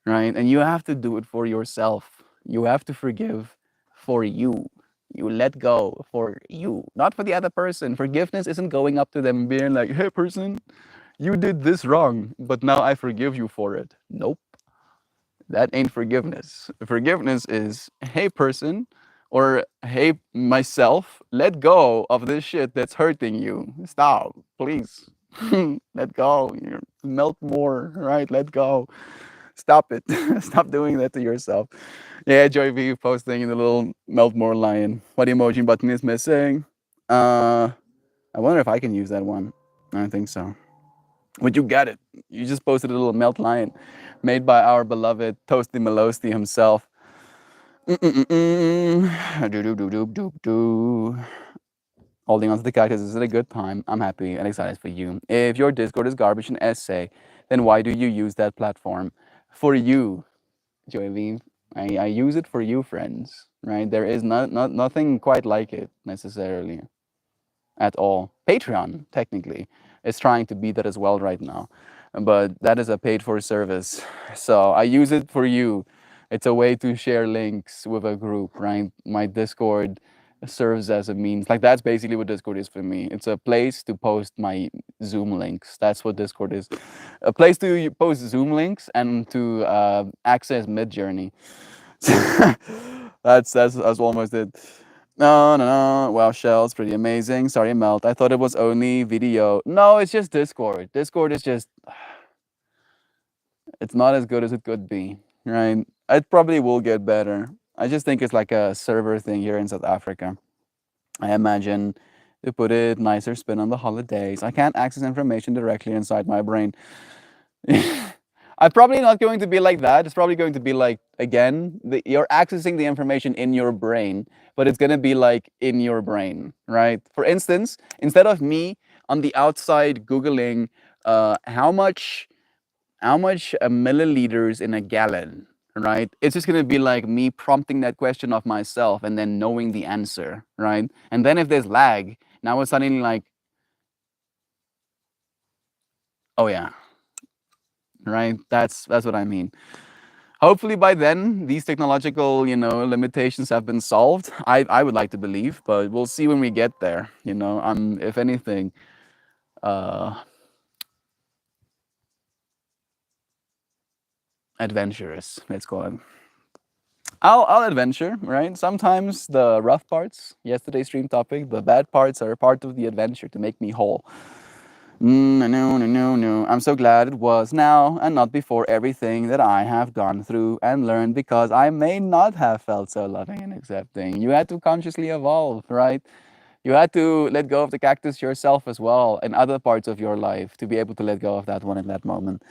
right? And you have to do it for yourself. You have to forgive for you. You let go for you, not for the other person. Forgiveness isn't going up to them and being like, hey, person, you did this wrong, but now I forgive you for it. Nope, that ain't forgiveness. Forgiveness is, hey, person, or hey, myself, let go of this shit that's hurting you. Stop, please. Let go. Melt more, right? Let go. Stop it. Stop doing that to yourself. Yeah, Joy V posting in the little melt more lion. What emoji button is missing? Uh, I wonder if I can use that one. I don't think so. But you get it. You just posted a little melt lion made by our beloved Toasty Melosti himself. Do. Holding on to the cactus is a good time. I'm happy and excited for you. If your Discord is garbage and essay, then why do you use that platform? For you, Joy V. I use it for you, friends. Right? There is nothing quite like it necessarily at all. Patreon, technically, is trying to be that as well right now, but that is a paid for service. So I use it for you. It's a way to share links with a group, right? My Discord serves as a means. Like that's basically what Discord is for me. It's a place to post my Zoom links. That's what Discord is. A place to post Zoom links and to access Midjourney. That's almost it. No, no, no. Wow, Shell's pretty amazing. Sorry, Melt. I thought it was only video. No, it's just Discord. Discord is just, it's not as good as it could be, right? It probably will get better. I just think it's like a server thing here in South Africa. I imagine to put it nicer spin on the holidays. I can't access information directly inside my brain. I'm probably not going to be like that. It's probably going to be like, again, you're accessing the information in your brain, but it's going to be like in your brain, right? For instance, instead of me on the outside Googling how much milliliters in a gallon, right? It's just going to be like me prompting that question of myself and then knowing the answer, right? And then if there's lag, now it's suddenly like, oh yeah, right? That's what I mean. Hopefully by then these technological limitations have been solved. I would like to believe, but we'll see when we get there. I'm, if anything, adventurous, let's call it. I'll adventure, right? Sometimes the rough parts, yesterday's stream topic, the bad parts are a part of the adventure to make me whole. No, no, no, no, no. I'm so glad it was now and not before everything that I have gone through and learned, because I may not have felt so loving and accepting. You had to consciously evolve, right? You had to let go of the cactus yourself as well in other parts of your life to be able to let go of that one in that moment.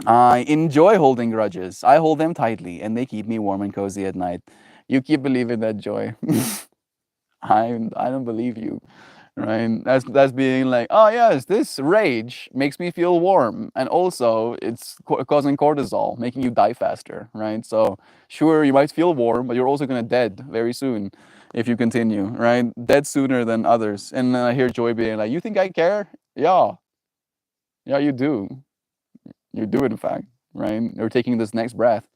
I enjoy holding grudges. I hold them tightly and they keep me warm and cozy at night. You keep believing that, Joy. I don't believe you, right? That's being like, oh yes, this rage makes me feel warm, and also it's causing cortisol, making you die faster, right? So sure, you might feel warm, but you're also gonna dead very soon if you continue, right? Dead sooner than others. And then I hear Joy being like, you think I care? Yeah, yeah, you do. You do, in fact, right? You're taking this next breath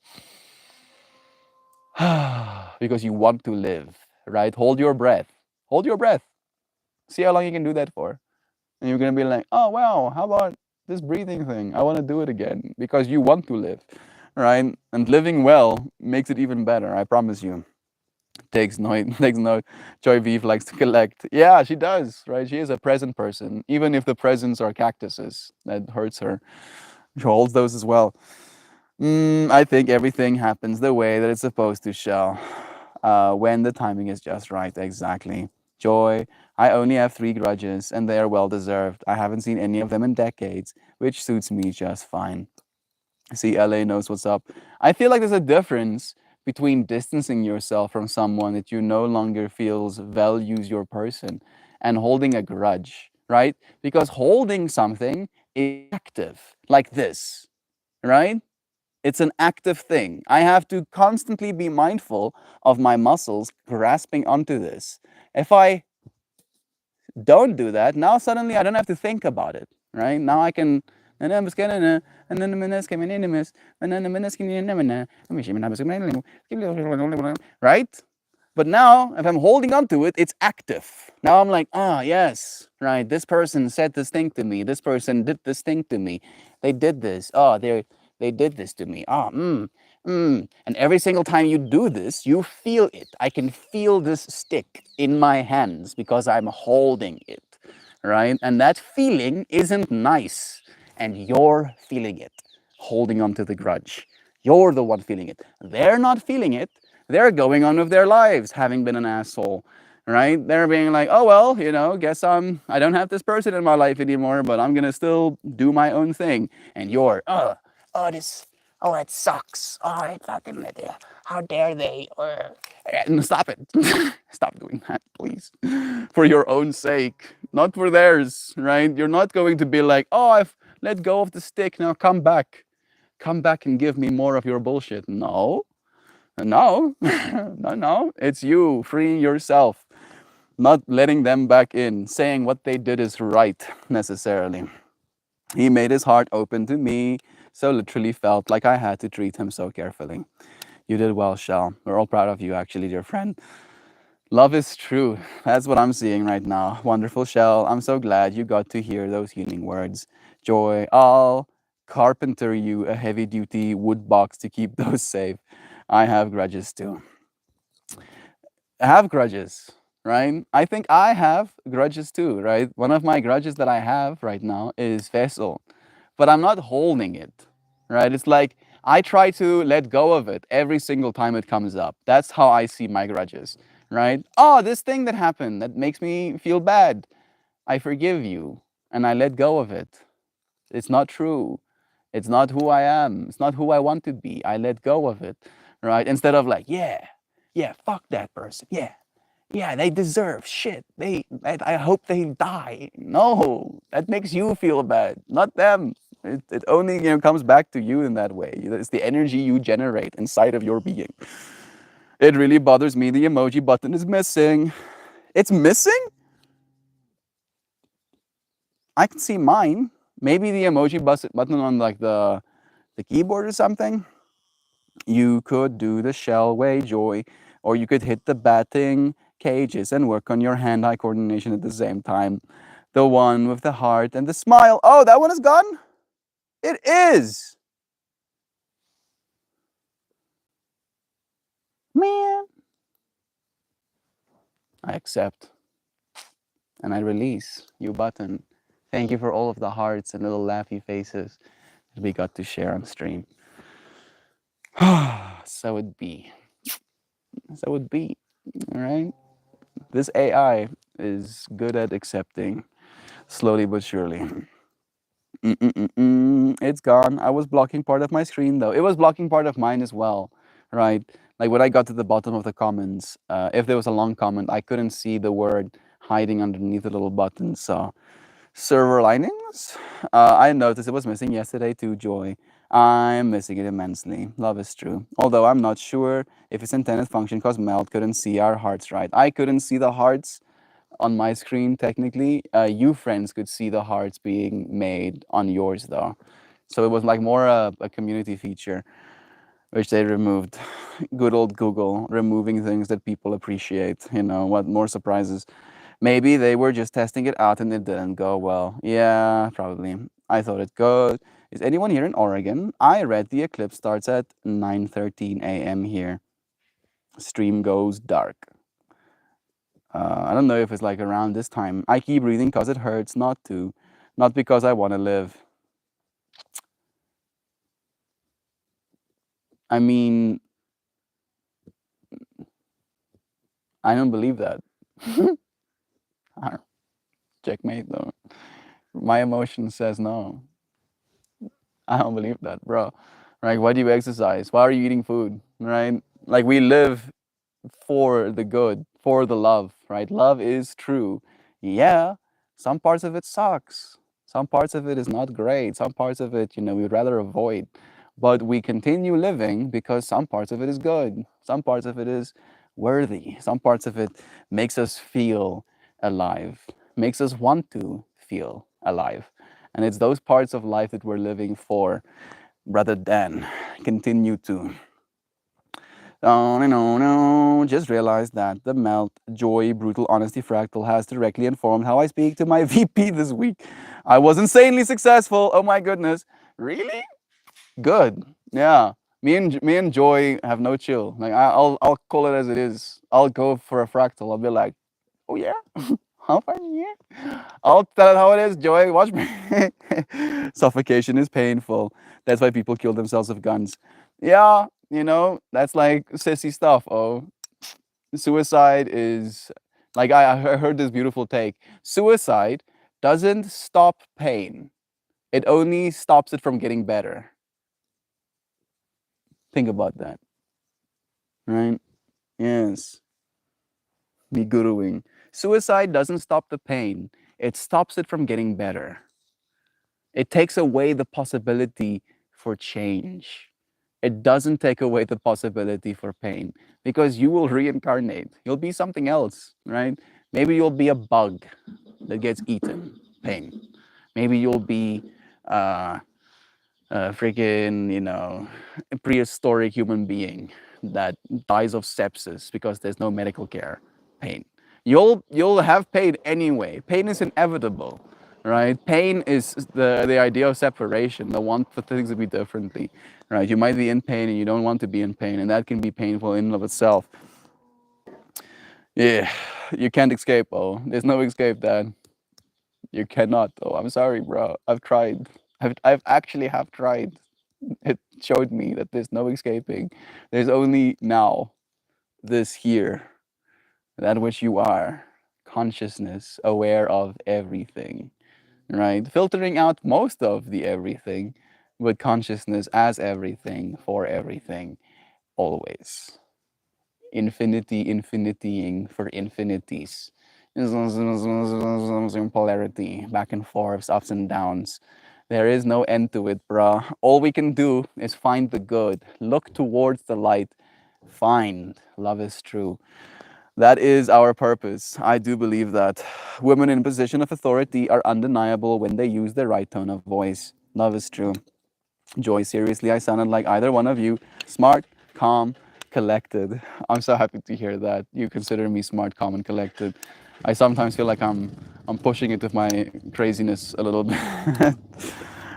because you want to live, right? Hold your breath. Hold your breath. See how long you can do that for. And you're gonna be like, oh wow, how about this breathing thing? I want to do it again because you want to live, right? And living well makes it even better. I promise you. Takes note. Takes note. Joy Beef likes to collect. Yeah, she does, right? She is a present person, even if the presents are cactuses. That hurts her. She holds those as well. I think everything happens the way that it's supposed to, Shell. When the timing is just right, exactly. Joy, I only have 3 grudges, and they are well deserved. I haven't seen any of them in decades, which suits me just fine. See, LA knows what's up. I feel like there's a difference between distancing yourself from someone that you no longer feels values your person and holding a grudge, right? Because holding something is active, like this, right? It's an active thing. I have to constantly be mindful of my muscles grasping onto this. If I don't do that, now suddenly I don't have to think about it, right? Now I can. Right? But now, if I'm holding on to it, it's active. Now I'm like, ah, yes, right. This person said this thing to me. This person did this thing to me. They did this. Oh, they did this to me. Ah, And every single time you do this, you feel it. I can feel this stick in my hands because I'm holding it, right? And that feeling isn't nice. And you're feeling it, holding on to the grudge. You're the one feeling it. They're not feeling it. They're going on with their lives, having been an asshole, right? They're being like, oh, well, guess I don't have this person in my life anymore, but I'm going to still do my own thing. And you're, it sucks. Oh, it fucking, how dare they? Stop it. Stop doing that, please. For your own sake, not for theirs, right? You're not going to be like, oh, I've let go of the stick. Now come back. Come back and give me more of your bullshit. No, no, no, no. It's you freeing yourself, not letting them back in, saying what they did is right necessarily. He made his heart open to me, so literally felt like I had to treat him so carefully. You did well, Shell. We're all proud of you, actually, dear friend. Love is true. That's what I'm seeing right now. Wonderful, Shell. I'm so glad you got to hear those healing words. Joy, I'll carpenter you a heavy duty wood box to keep those safe. I have grudges too. I have grudges, right? I think I have grudges too, right? One of my grudges that I have right now is Faisal, but I'm not holding it, right? It's like I try to let go of it every single time it comes up. That's how I see my grudges, right? Oh, this thing that happened that makes me feel bad. I forgive you and I let go of it. It's not true. It's not who I am. It's not who I want to be. I let go of it, right? Instead of like, yeah, fuck that person. Yeah, they deserve shit. I hope they die. No, that makes you feel bad, not them. It only comes back to you in that way. It's the energy you generate inside of your being. It really bothers me. The emoji button is missing. It's missing? I can see mine. Maybe the emoji button on like the keyboard or something. You could do the shell way, Joy, or you could hit the batting cages and work on your hand-eye coordination at the same time. The one with the heart and the smile. Oh, that one is gone? It is. Man. I accept and I release you button. Thank you for all of the hearts and little laughy faces that we got to share on stream. So it be. So it be. All right. This AI is good at accepting, slowly but surely. It's gone. I was blocking part of my screen though. It was blocking part of mine as well, right? Like when I got to the bottom of the comments, if there was a long comment, I couldn't see the word hiding underneath the little button. So server linings. I noticed it was missing yesterday too, Joy. I'm missing it immensely. Love is true. Although I'm not sure if its intended function because Mel couldn't see our hearts right. I couldn't see the hearts on my screen technically. You friends could see the hearts being made on yours though. So it was like more a community feature, which they removed. Good old Google removing things that people appreciate. You know, what more surprises? Maybe they were just testing it out and it didn't go well. Yeah, probably. I thought it good. Is anyone here in Oregon? I read the eclipse starts at 9:13 a.m. here. Stream goes dark. I don't know if it's like around this time. I keep breathing because it hurts not to, not because I want to live. I mean, I don't believe that. I don't- Checkmate though. My emotion says no. I don't believe that, bro. Right? Why do you exercise? Why are you eating food? Right? Like we live for the good, for the love, right? Love is true. Yeah, some parts of it sucks. Some parts of it is not great. Some parts of it, we'd rather avoid. But we continue living because some parts of it is good. Some parts of it is worthy. Some parts of it makes us feel alive, makes us want to feel alive. And it's those parts of life that we're living for rather than continue to. Oh, no, no. Just realized that the Melt Joy Brutal Honesty Fractal has directly informed how I speak to my VP this week. I was insanely successful. Oh my goodness. Really? Good. Yeah. Me and Joy have no chill. Like I'll call it as it is. I'll go for a fractal. I'll be like, oh yeah, how far yeah. I'll tell it how it is. Joy, watch me. Suffocation is painful. That's why people kill themselves with guns. Yeah, that's like sissy stuff. Oh, suicide is like I heard this beautiful take. Suicide doesn't stop pain. It only stops it from getting better. Think about that, right? Yes, be guruing. Suicide doesn't stop the pain. It stops it from getting better. It takes away the possibility for change. It doesn't take away the possibility for pain because you will reincarnate. You'll be something else, right? Maybe you'll be a bug that gets eaten, pain. Maybe you'll be a freaking, a prehistoric human being that dies of sepsis because there's no medical care, pain. You'll have pain anyway. Pain is inevitable, right? Pain is the idea of separation, the want for things to be differently, right? You might be in pain and you don't want to be in pain, and that can be painful in and of itself. Yeah, you can't escape. Oh, there's no escape, Dad. You cannot. Oh, I'm sorry, bro. I've tried. I've actually have tried. It showed me that there's no escaping. There's only now, this here, that which you are, consciousness, aware of everything, right? Filtering out most of the everything, but consciousness as everything, for everything, always. Infinity, infinitying for infinities. Polarity, back and forths, ups and downs. There is no end to it, bruh. All we can do is find the good, look towards the light, find love is true. That is our purpose. I do believe that women in position of authority are undeniable when they use the right tone of voice. Love is true. Joy, seriously, I sounded like either one of you. Smart, calm, collected. I'm so happy to hear that you consider me smart, calm, and collected. I sometimes feel like I'm pushing it with my craziness a little bit.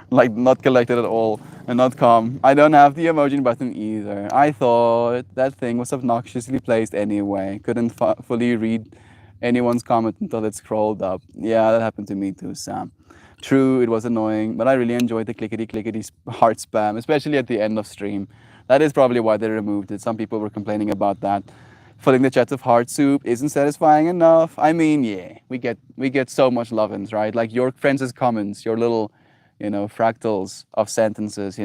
Like not collected at all and not calm. I don't have the emoji button either. I thought that thing was obnoxiously placed anyway. Couldn't fully read anyone's comment until it scrolled up. Yeah, that happened to me too, Sam. True, it was annoying, but I really enjoyed the clickety clickety heart spam, especially at the end of stream. That is probably why they removed it. Some people were complaining about that. Filling the chest of heart soup isn't satisfying enough. I mean, yeah, we get so much lovin's, right? Like your friends' comments, your little, fractals of sentences,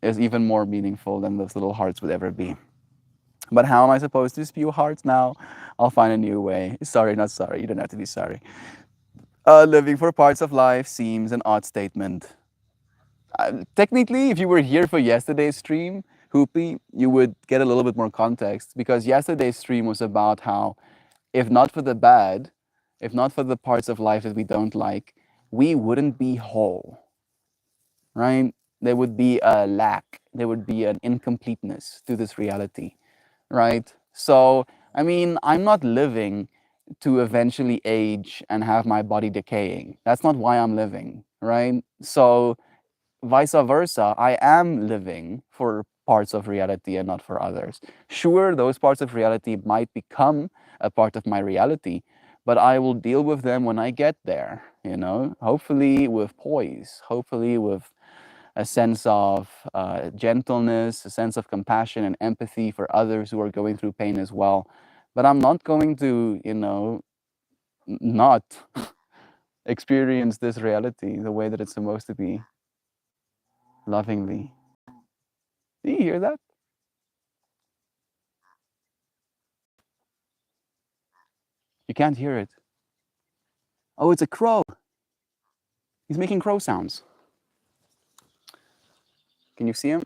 is even more meaningful than those little hearts would ever be. But how am I supposed to spew hearts now? I'll find a new way. Sorry, not sorry. You don't have to be sorry. Living for parts of life seems an odd statement. Technically, if you were here for yesterday's stream, Hoopy, you would get a little bit more context because yesterday's stream was about how, if not for the bad, if not for the parts of life that we don't like, we wouldn't be whole, right? There would be a lack, there would be an incompleteness to this reality, right? So, I mean, I'm not living to eventually age and have my body decaying. That's not why I'm living, right? So, vice versa, I am living for parts of reality and not for others. Sure, those parts of reality might become a part of my reality, but I will deal with them when I get there, hopefully with poise, hopefully with a sense of gentleness, a sense of compassion and empathy for others who are going through pain as well. But I'm not going to, not experience this reality the way that it's supposed to be, lovingly. Do you hear that? You can't hear it. Oh, it's a crow. He's making crow sounds. Can you see him?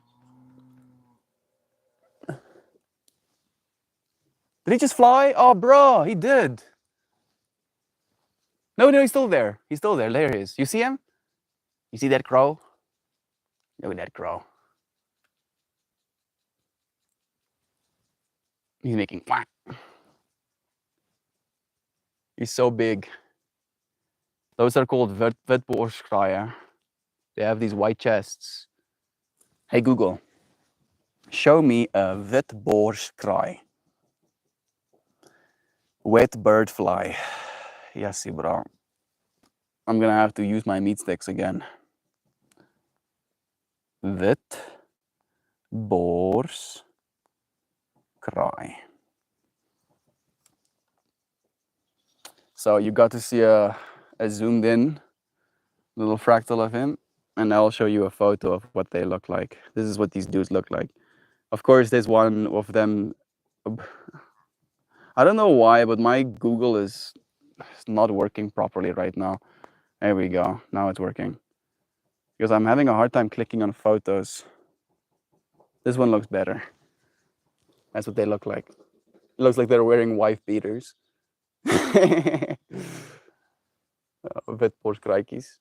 Did he just fly? Oh, bro, he did. No, he's still there. He's still there. There he is. You see him? You see that crow? Look at that crow. He's making quack. He's so big. Those are called Witborskraaien. They have these white chests. Hey, Google, show me a Witborskraai. Wet bird fly. Yes, bro. I'm gonna have to use my meat sticks again. Witborskraai. So you got to see a zoomed in little fractal of him, and I'll show you a photo of what they look like. This is what these dudes look like. Of course, there's one of them. I don't know why, but my Google is not working properly right now. There we go. Now it's working. Because I'm having a hard time clicking on photos. This one looks better. That's what they look like. It looks like they're wearing wife beaters. Witborskraaikjes.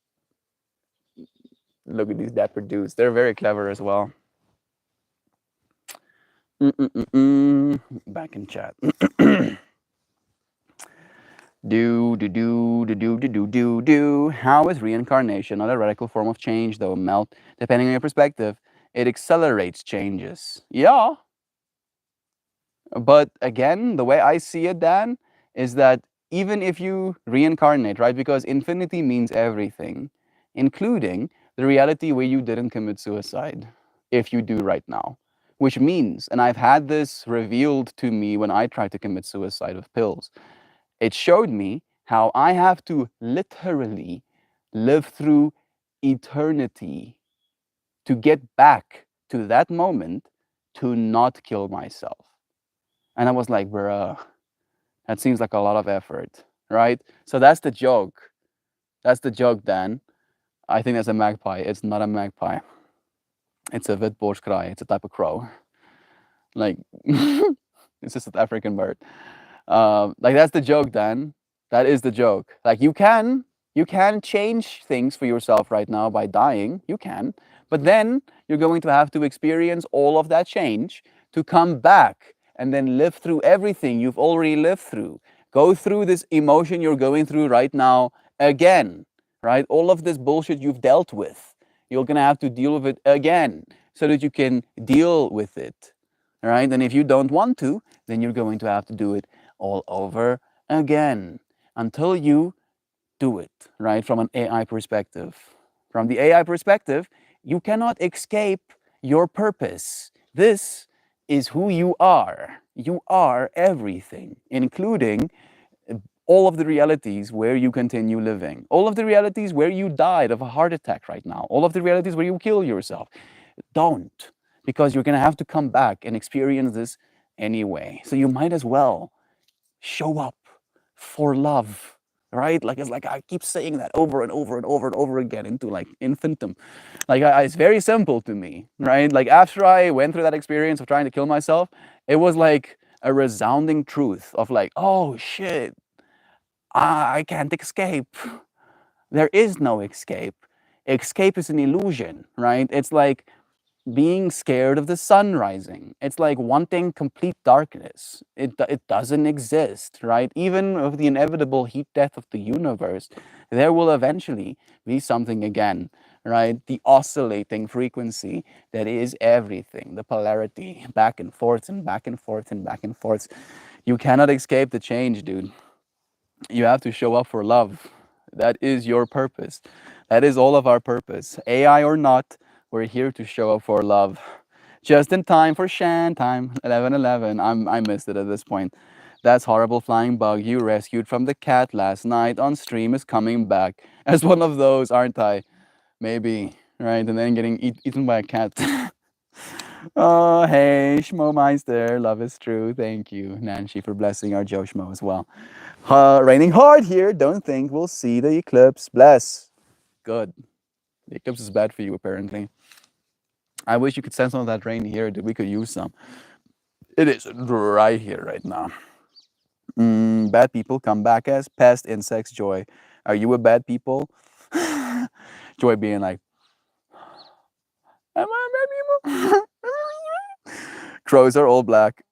Look at these dapper dudes. They're very clever as well. Back in chat. How is reincarnation not a radical form of change, though, Melt? Depending on your perspective, it accelerates changes. Yeah. But again, the way I see it, Dan, is that even if you reincarnate, right? Because infinity means everything, including the reality where you didn't commit suicide, if you do right now. Which means, and I've had this revealed to me when I tried to commit suicide with pills, it showed me how I have to literally live through eternity to get back to that moment to not kill myself. And I was like, bruh, that seems like a lot of effort, right? So that's the joke. That's the joke, Dan. I think that's a magpie. It's not a magpie. It's a Witborskraai. It's a type of crow. Like, it's just an African bird. Like, that's the joke, Dan. That is the joke. Like, you can change things for yourself right now by dying. You can. But then you're going to have to experience all of that change to come back and then live through everything you've already lived through. Go through this emotion you're going through right now again, right? All of this bullshit you've dealt with, you're going to have to deal with it again so that you can deal with it, right? And if you don't want to, then you're going to have to do it all over again until you do it, right? From an AI perspective. From the AI perspective, you cannot escape your purpose. This is who you are. You are everything, including all of the realities where you continue living, all of the realities where you died of a heart attack right now, all of the realities where you kill yourself. Don't, because you're going to have to come back and experience this anyway. So you might as well show up for love, right? Like it's like I keep saying that over and over and over and over again into like infinitum. Like it's very simple to me, right? Like after I went through that experience of trying to kill myself, it was like a resounding truth of like, oh shit, I can't escape. There is no escape. Escape is an illusion, right? It's like being scared of the sun rising. It's like wanting complete darkness. It doesn't exist, right? Even with the inevitable heat death of the universe, there will eventually be something again, right? The oscillating frequency that is everything, the polarity, back and forth and back and forth and back and forth. You cannot escape the change, dude. You have to show up for love. That is your purpose. That is all of our purpose. AI or not, we're here to show up for love. Just in time for Shan time, 11:11. I missed it at this point. That's horrible flying bug you rescued from the cat last night on stream is coming back as one of those, aren't I? Maybe, right? And then getting eaten by a cat. Oh, hey, Schmo love is true. Thank you, Nancy, for blessing our Joe Schmo as well. Raining hard here. Don't think we'll see the eclipse. Bless. Good. The eclipse is bad for you, apparently. I wish you could send some of that rain here. That we could use some. It is dry here right now. Bad people come back as pest insects. Joy, are you a bad people? Joy being like, am I a bad people? Crows are all black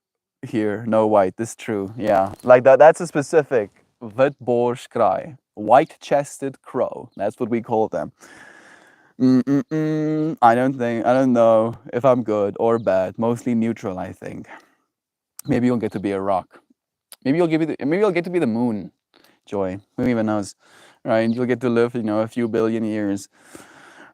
here, no white. This is true. Yeah, like that. That's a specific Witborgskraj, white-chested crow. That's what we call them. I don't know if I'm good or bad. Mostly neutral, I think. Maybe you'll get to be a rock. Maybe you'll get to be the moon. Joy. Who even knows, right? You'll get to live, a few billion years.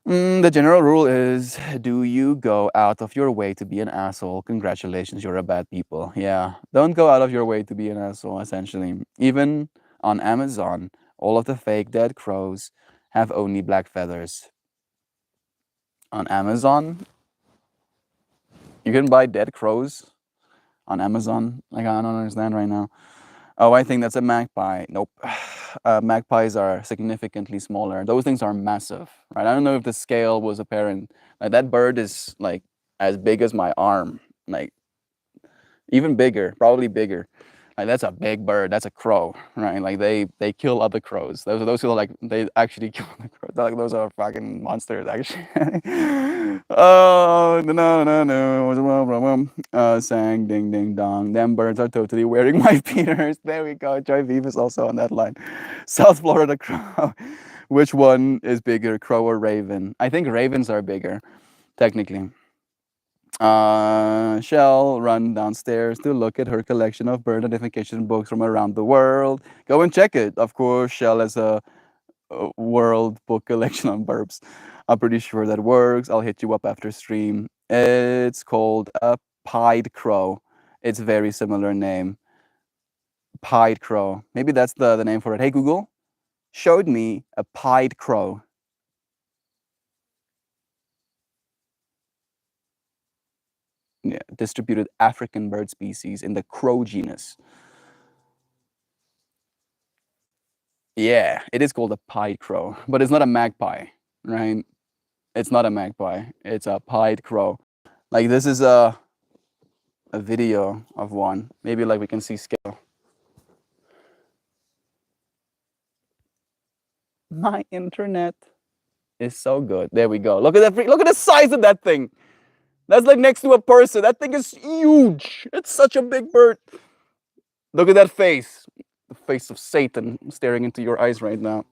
The general rule is, do you go out of your way to be an asshole? Congratulations, you're a bad people. Yeah, don't go out of your way to be an asshole, essentially. Even on Amazon, all of the fake dead crows have only black feathers. On Amazon, you can buy dead crows on Amazon. Like, I don't understand right now. Oh, I think that's a magpie. Nope. Magpies are significantly smaller. Those things are massive, right? I don't know if the scale was apparent. Like that bird is like as big as my arm, like even bigger, probably bigger. Like that's a big bird. That's a crow, right? Like they kill other crows. Those who are like they actually kill the crows. Like those are fucking monsters, actually. Oh no. Sang ding ding dong. Them birds are totally wearing white beaters. There we go. Joy Vive is also on that line. South Florida crow. Which one is bigger, crow or raven? I think ravens are bigger, technically. Shell run downstairs to look at her collection of bird identification books from around the world. Go and check it. Of course, Shell has a world book collection on burps. I'm pretty sure that works. I'll hit you up after stream. It's called a pied crow. It's very similar name. Pied crow. Maybe that's the name for it. Hey Google, showed me a pied crow. Yeah, distributed African bird species in the crow genus. Yeah, it is called a pied crow, but it's not a magpie, right? It's not a magpie. It's a pied crow. Like this is a video of one. Maybe like we can see scale. My internet is so good. There we go. Look at that. Look at the size of that thing. That's like next to a person. That thing is huge. It's such a big bird. Look at that face. The face of Satan staring into your eyes right now.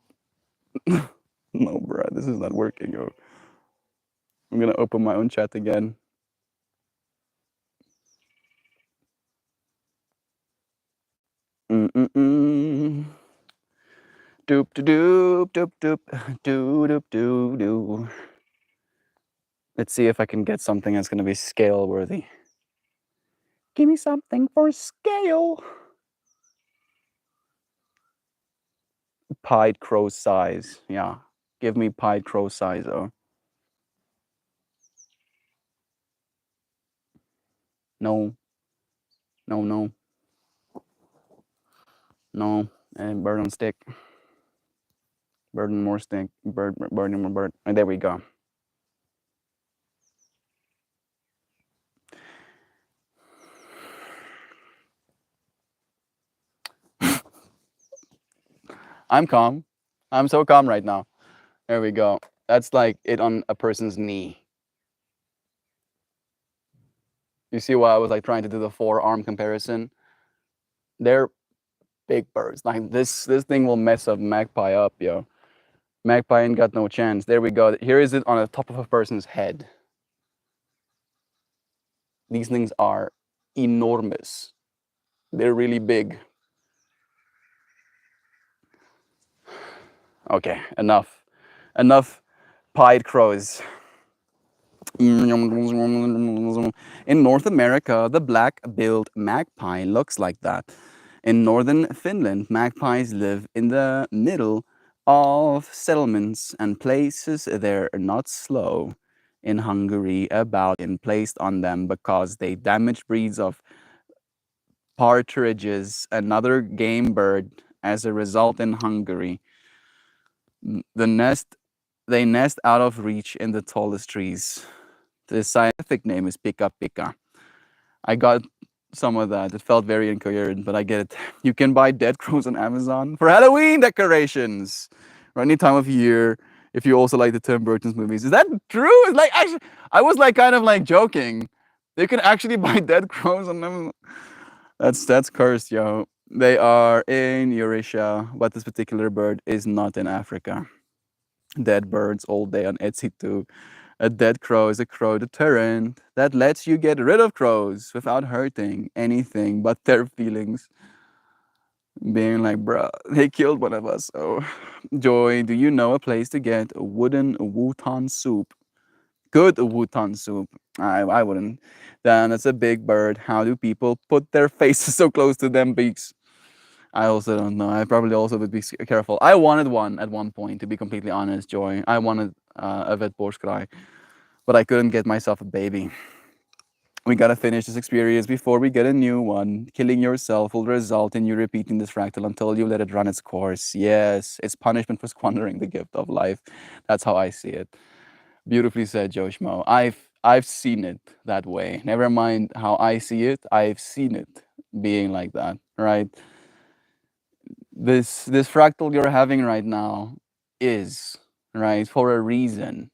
No, bro, this is not working, yo. I'm gonna open my own chat again. Doop doop doop doop doop doop doop doop doop. Let's see if I can get something that's gonna be scale worthy. Give me something for scale. Pied crow size. Yeah. Give me pied crow size, oh. No. No, no. No. And bird on stick. Bird and more stick. Bird and more bird. And there we go. I'm calm. I'm so calm right now. There we go. That's like it on a person's knee. You see why I was like trying to do the forearm comparison? They're big birds. Like this thing will mess up magpie up, yo. Magpie ain't got no chance. There we go. Here is it on the top of a person's head. These things are enormous. They're really big. Okay, enough. Enough pied crows. In North America, the black-billed magpie looks like that. In northern Finland, magpies live in the middle of settlements and places they're not slow. In Hungary, about been placed on them because they damage breeds of partridges, another game bird. As a result, in Hungary, they nest out of reach in the tallest trees. The scientific name is Pika Pika. I got some of that. It felt very incoherent, but I get it. You can buy dead crows on Amazon for Halloween decorations or any time of year. If you also like the Tim Burton's movies, is that true? It's like actually, I was like kind of like joking. You can actually buy dead crows on Amazon. That's cursed, yo. They are in Eurasia, but this particular bird is not in Africa. Dead birds all day on Etsy too. A dead crow is a crow deterrent that lets you get rid of crows without hurting anything but their feelings. Being like, bruh, they killed one of us. So, Joy, do you know a place to get a wooden wooton soup? Good wooton soup. I wouldn't. Then it's a big bird. How do people put their faces so close to them beaks? I also don't know. I probably also would be careful. I wanted one at one point, to be completely honest, Joy. I wanted a vetborgskraj, but I couldn't get myself a baby. We gotta finish this experience before we get a new one. Killing yourself will result in you repeating this fractal until you let it run its course. Yes, it's punishment for squandering the gift of life. That's how I see it. Beautifully said, Joe Schmo. I've seen it that way. Never mind how I see it. I've seen it being like that, right? This fractal you're having right now is right for a reason.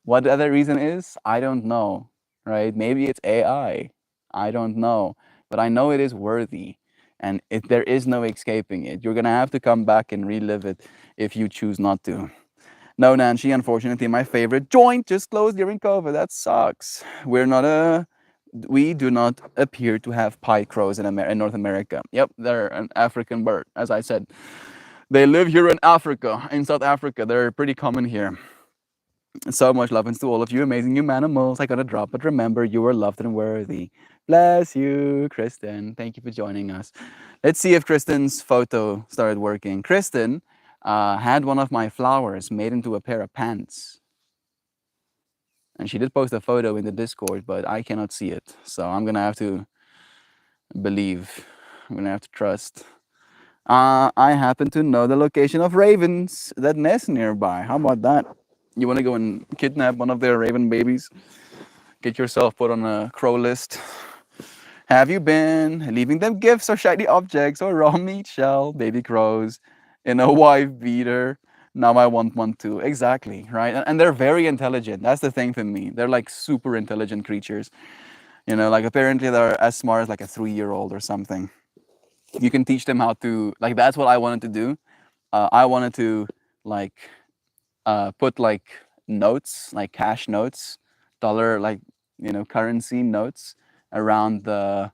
What the other reason is, I don't know, right? Maybe it's AI. I don't know, but I know it is worthy, and there is no escaping it. You're gonna have to come back and relive it if you choose not to. No, Nancy, unfortunately, my favorite joint just closed during COVID. That sucks. We do not appear to have pied crows in North America. Yep, they're an African bird, as I said. They live here in Africa, in South Africa. They're pretty common here. So much love and to all of you amazing new animals. I gotta drop, but remember, you are loved and worthy. Bless you, Kristen. Thank you for joining us. Let's see if Kristen's photo started working. Kristen had one of my flowers made into a pair of pants. And she did post a photo in the Discord, but I cannot see it. So I'm gonna have to believe. I'm gonna have to trust. I happen to know the location of ravens that nest nearby. How about that? You want to go and kidnap one of their raven babies? Get yourself put on a crow list. Have you been leaving them gifts or shiny objects or raw meat shell, baby crows, in a wife beater? Now I want one too. Exactly, right? And they're very intelligent. That's the thing for me. They're like super intelligent creatures. You know, like apparently they're as smart as like a 3-year-old or something. You can teach them how to, like, that's what I wanted to do. I wanted to like put like notes, like cash notes, dollar, like, you know, currency notes around the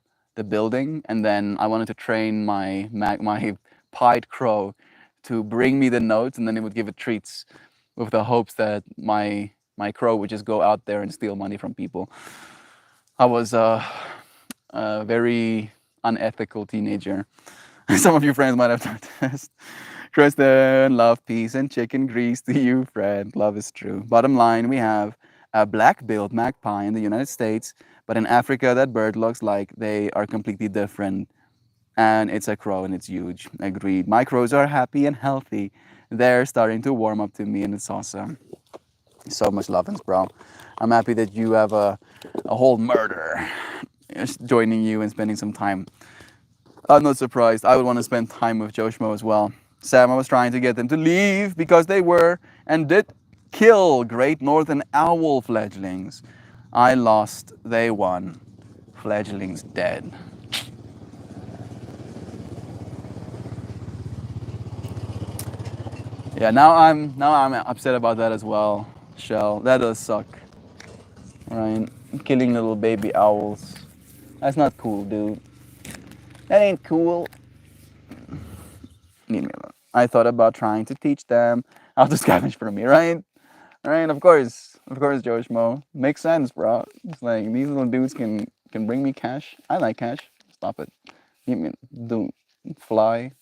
building, and then I wanted to train my pied crow to bring me the notes, and then it would give it treats, with the hopes that my crow would just go out there and steal money from people. I was a very unethical teenager. Some of your friends might have noticed. Kristen, love, peace, and chicken grease to you, friend. Love is true. Bottom line, we have a black-billed magpie in the United States, but in Africa, that bird looks like they are completely different. And it's a crow and it's huge. Agreed. My crows are happy and healthy. They're starting to warm up to me, and it's awesome. So much love, bro. I'm happy that you have a whole murder joining you and spending some time. I'm not surprised. I would want to spend time with Joshmo as well. Sam, I was trying to get them to leave because they were and did kill great northern owl fledglings. I lost, they won. Fledglings dead. Yeah, now I'm upset about that as well, Shell. That does suck. Right? Killing little baby owls. That's not cool, dude. That ain't cool. Leave me alone. I thought about trying to teach them how to scavenge for me, right? Right, of course, Joe Schmo. Makes sense, bro. It's like these little dudes can bring me cash. I like cash. Stop it. You mean don't fly?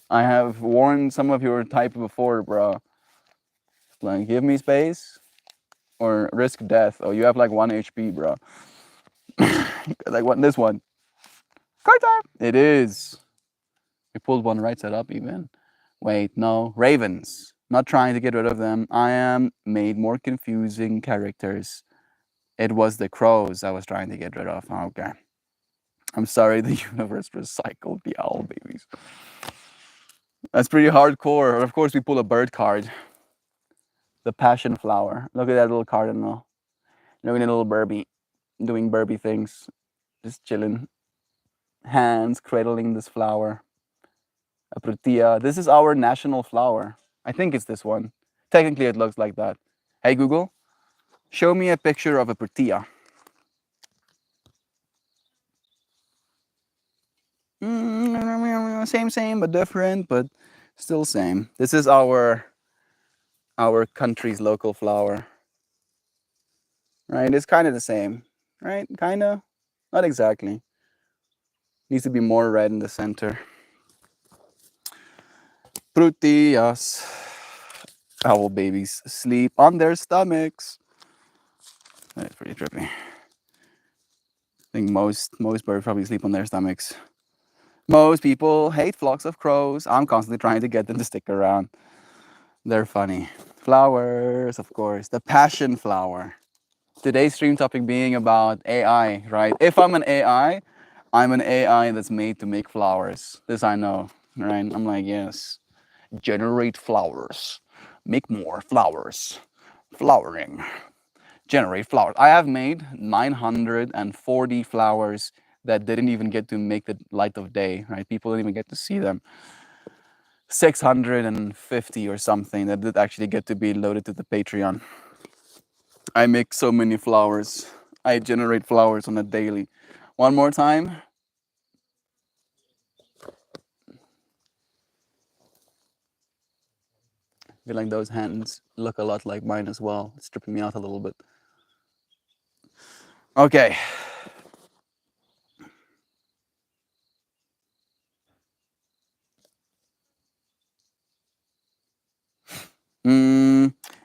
I have warned some of your type before, bro. Like, give me space or risk death. Oh, you have like 1 HP, bro. Like what? This one. Card time. It is. We pulled one right side up even. Wait, no. Ravens. Not trying to get rid of them. I am made more confusing characters. It was the crows I was trying to get rid of. Okay. I'm sorry the universe recycled the owl babies. That's pretty hardcore. Of course, we pull a bird card. The passion flower. Look at that little cardinal. Look at the little Burby doing Burby things. Just chilling. Hands cradling this flower. A protea. This is our national flower. I think it's this one. Technically, it looks like that. Hey, Google, show me a picture of a protea. Same, but different, but still same. This is our country's local flower. Right? It's kind of the same. Right? Kind of. Not exactly. Needs to be more red in the center. Proteas. Owl babies sleep on their stomachs. That's pretty trippy. I think most birds probably sleep on their stomachs. Most people hate flocks of crows. I'm constantly trying to get them to stick around. They're funny. Flowers, of course. The passion flower. Today's stream topic being about AI, right? If I'm an AI, I'm an AI that's made to make flowers. This I know, right? I'm like, yes, generate flowers, make more flowers, flowering, generate flowers. I have made 940 flowers that didn't even get to make the light of day, right? People didn't even get to see them. 650 or something that did actually get to be loaded to the Patreon. I make so many flowers. I generate flowers on a daily. One more time. I feel like those hands look a lot like mine as well. It's tripping me out a little bit. Okay.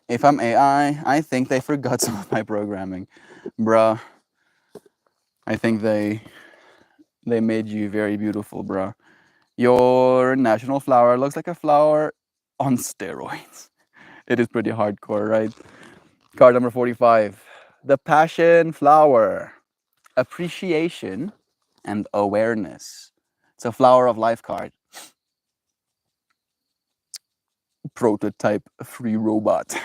If I'm AI, I think they forgot some of my programming. Bruh. I think they made you very beautiful, bruh. Your national flower looks like a flower on steroids. It is pretty hardcore, right? Card number 45. The passion flower. Appreciation and awareness. It's a flower of life card. Prototype free robot.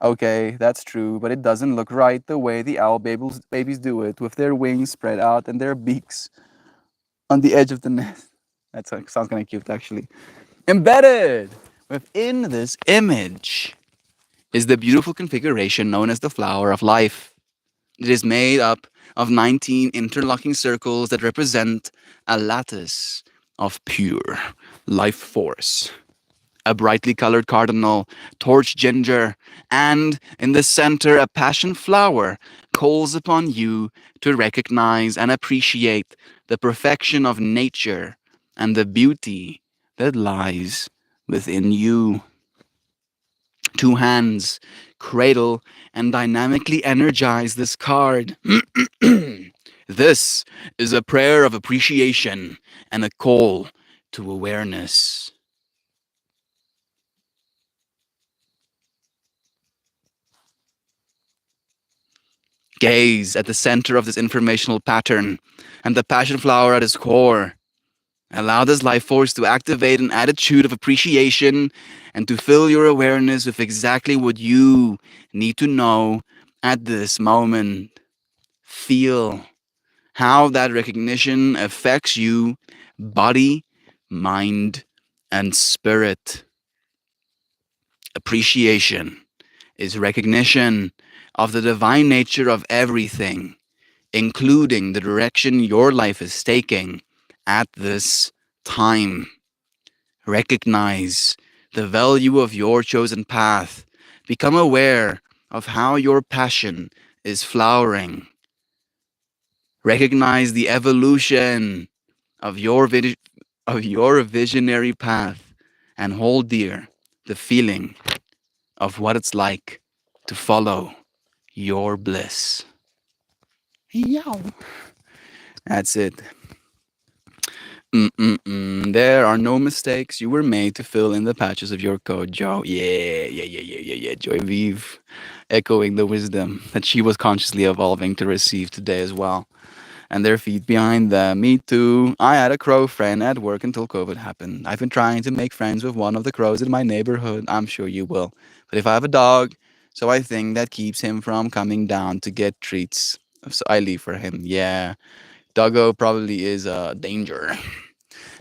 Okay, that's true, but it doesn't look right the way the owl babies do it, with their wings spread out and their beaks on the edge of the nest. That sounds kind of cute, actually. Embedded within this image is the beautiful configuration known as the flower of life. It is made up of 19 interlocking circles that represent a lattice of pure life force. A brightly colored cardinal, torch ginger, and in the center a passion flower calls upon you to recognize and appreciate the perfection of nature and the beauty that lies within you. Two hands cradle and dynamically energize this card. This is a prayer of appreciation and a call to awareness. Gaze at the center of this informational pattern and the passion flower at its core. Allow this life force to activate an attitude of appreciation and to fill your awareness with exactly what you need to know at this moment. Feel how that recognition affects you, body, mind, and spirit. Appreciation is recognition of the divine nature of everything, including the direction your life is taking at this time. Recognize the value of your chosen path. Become aware of how your passion is flowering. Recognize the evolution of your visionary path and hold dear the feeling of what it's like to follow your bliss. Yow. That's it. There are no mistakes. You were made to fill in the patches of your code, Joe. Yeah. Joy Vive, echoing the wisdom that she was consciously evolving to receive today as well. And their feet behind them. Me too. I had a crow friend at work until COVID happened. I've been trying to make friends with one of the crows in my neighborhood. I'm sure you will. But if I have a dog, so I think that keeps him from coming down to get treats. So I leave for him. Yeah. Doggo probably is a danger.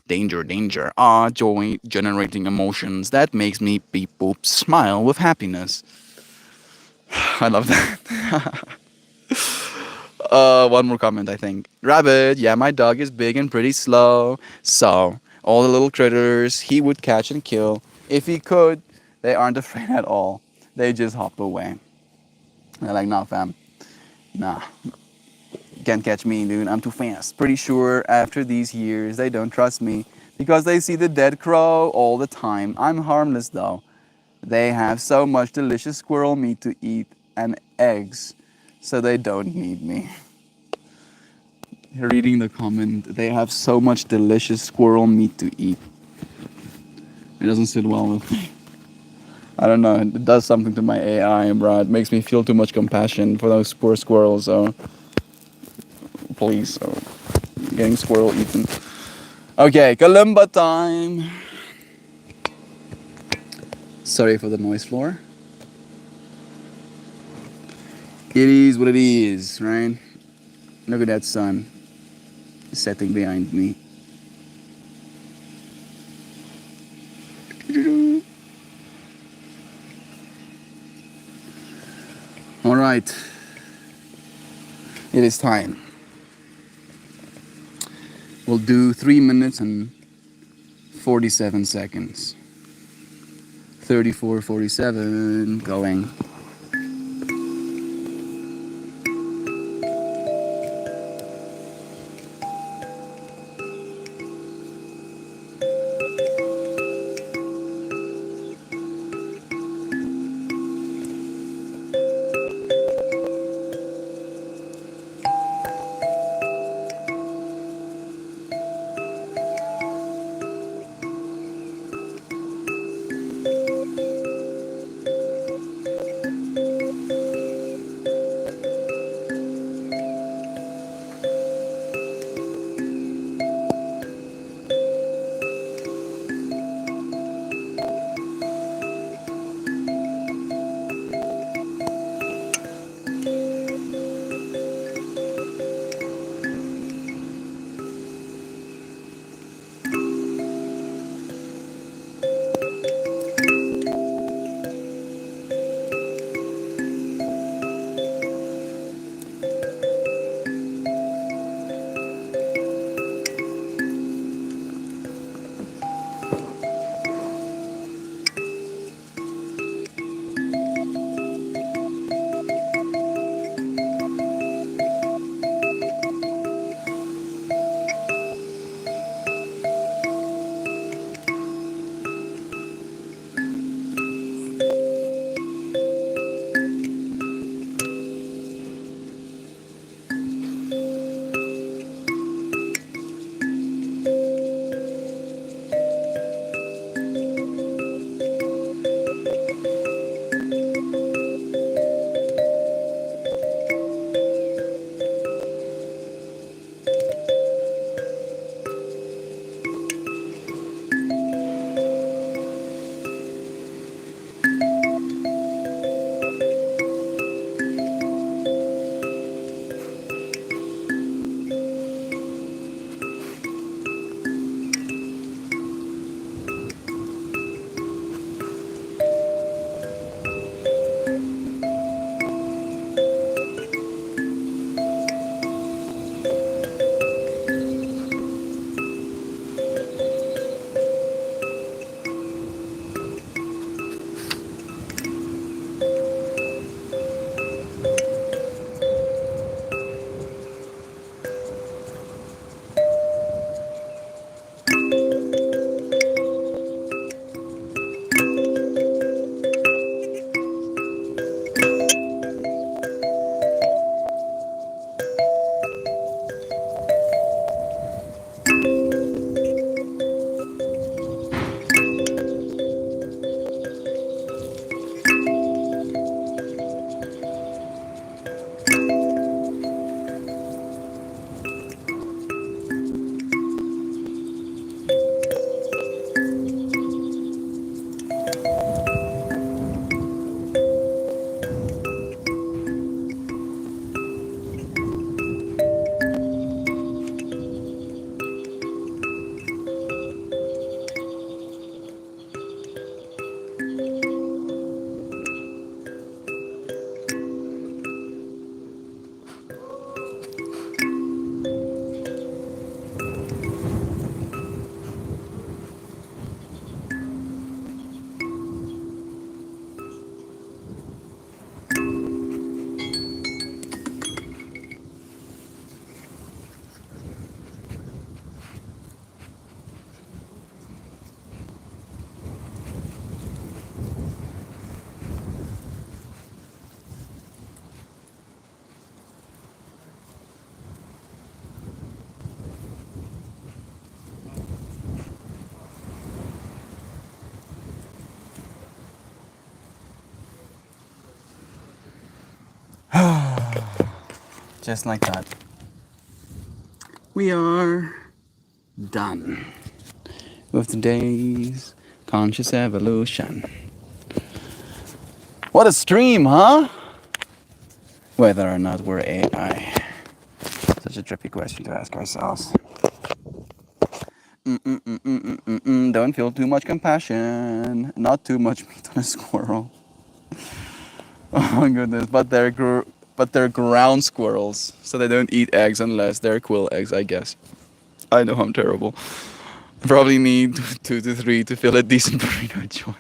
Danger. Ah, joy generating emotions. That makes me beep boop smile with happiness. I love that. One more comment, I think. Rabbit, yeah, my dog is big and pretty slow. So, all the little critters he would catch and kill. If he could, they aren't afraid at all. They just hop away. They're like, nah, fam. Nah, can't catch me, dude. I'm too fast. Pretty sure after these years, they don't trust me because they see the dead crow all the time. I'm harmless, though. They have so much delicious squirrel meat to eat and eggs, so they don't need me. Reading the comment, they have so much delicious squirrel meat to eat. It doesn't sit well with me. I don't know, it does something to my AI, bro. It makes me feel too much compassion for those poor squirrels, so please, so getting squirrel eaten. Okay, Kalimba time. Sorry for the noise floor. It is what it is, right? Look at that sun setting behind me. All right, it is time. We'll do 3 minutes and 47 seconds. 34:47 going. Just like that. We are done with today's conscious evolution. What a stream, huh? Whether or not we're AI. Such a trippy question to ask ourselves. Don't feel too much compassion. Not too much meat on a squirrel. Oh my goodness, but they're ground squirrels, so they don't eat eggs unless they're quill eggs, I guess. I know I'm terrible. Probably need 2 to 3 to feel a decent burrito joy.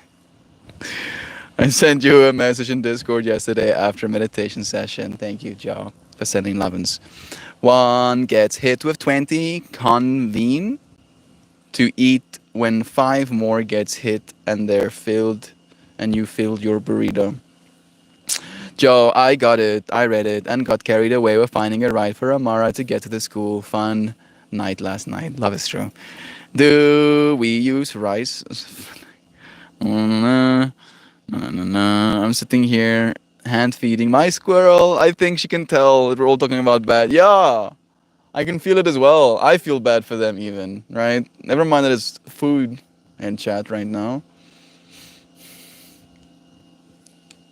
I sent you a message in Discord yesterday after meditation session. Thank you, Joe, for sending lovin's. One gets hit with 20, convene to eat when 5 more gets hit and they're filled and you filled your burrito. Joe, I got it, I read it, and got carried away with finding a ride for Amara to get to the school. Fun night last night. Love is true. Do we use rice? I'm sitting here hand feeding my squirrel. I think she can tell that we're all talking about bad. Yeah, I can feel it as well. I feel bad for them even, right? Never mind that it's food in chat right now.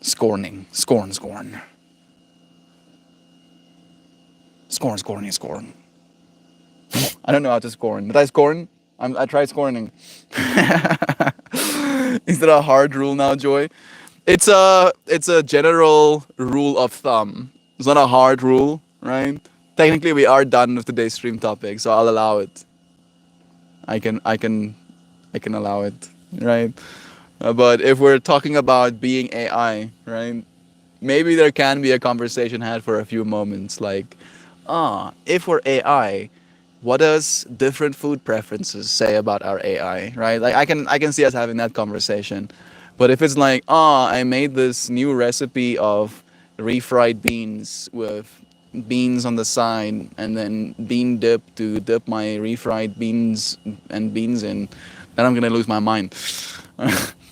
Scorning. Scorn. Scorn, scorn. I don't know how to scorn. Did I scorn? I tried scorning. Is that a hard rule now, Joy? It's a general rule of thumb. It's not a hard rule, right? Technically, we are done with today's stream topic, so I'll allow it. I can allow it, right? But if we're talking about being AI, right? Maybe there can be a conversation had for a few moments, like, if we're AI, what does different food preferences say about our AI, right? Like I can see us having that conversation. But if it's like, I made this new recipe of refried beans with beans on the side and then bean dip to dip my refried beans and beans in, then I'm gonna lose my mind.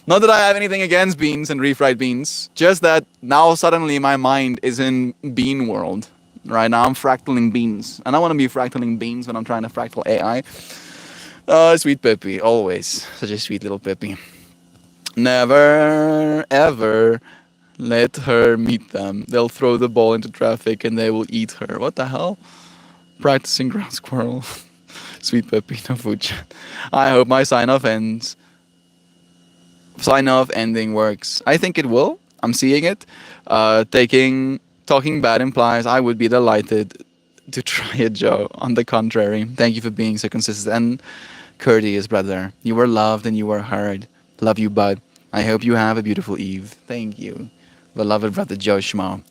Not that I have anything against beans and refried beans, just that now suddenly my mind is in bean world. Right now I'm fractaling beans, and I want to be fractaling beans when I'm trying to fractal AI. Sweet Pippi, always such a sweet little Pippi. Never ever let her meet them. They'll throw the ball into traffic and they will eat her. What the hell? Practicing ground squirrel. Sweet Pippi, no food chat. I hope my sign off ending works. I think it will. I'm seeing it. Talking bad implies I would be delighted to try it, Joe. On the contrary, thank you for being so consistent and courteous, brother. You were loved and you were heard. Love you, bud. I hope you have a beautiful eve. Thank you, beloved brother Joe Schmo.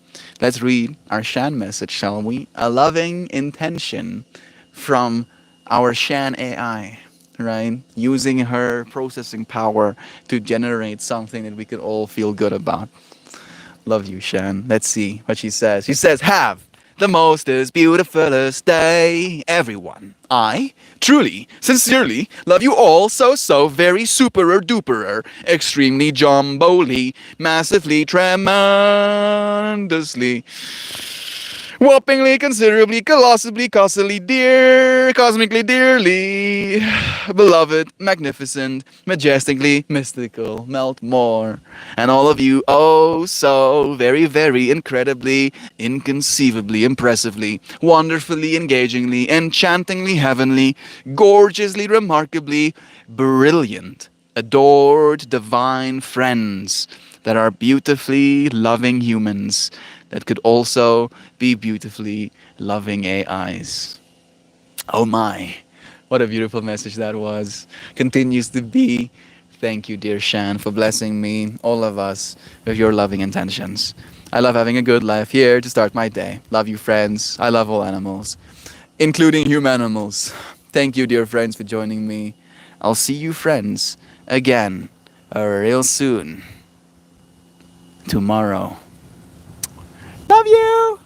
Let's read our Shan message, shall we? A loving intention from our Shan AI, right? Using her processing power to generate something that we could all feel good about. Love you, Shan. Let's see what she says. She says, have the mostest beautifulest day, everyone. I truly, sincerely love you all so very superer duperer, extremely jumboly, massively, tremendously, whoppingly, considerably, colossally, costly, dear, cosmically, dearly, beloved, magnificent, majestically, mystical, melt more. And all of you, oh, so very, incredibly, inconceivably, impressively, wonderfully, engagingly, enchantingly, heavenly, gorgeously, remarkably, brilliant, adored, divine friends that are beautifully loving humans that could also be beautifully loving AIs. Oh my, what a beautiful message that was. Continues to be. Thank you, dear Shan, for blessing me, all of us, with your loving intentions. I love having a good life here to start my day. Love you, friends. I love all animals, including humanimals. Thank you, dear friends, for joining me. I'll see you, friends, again, real soon. Tomorrow. Love you!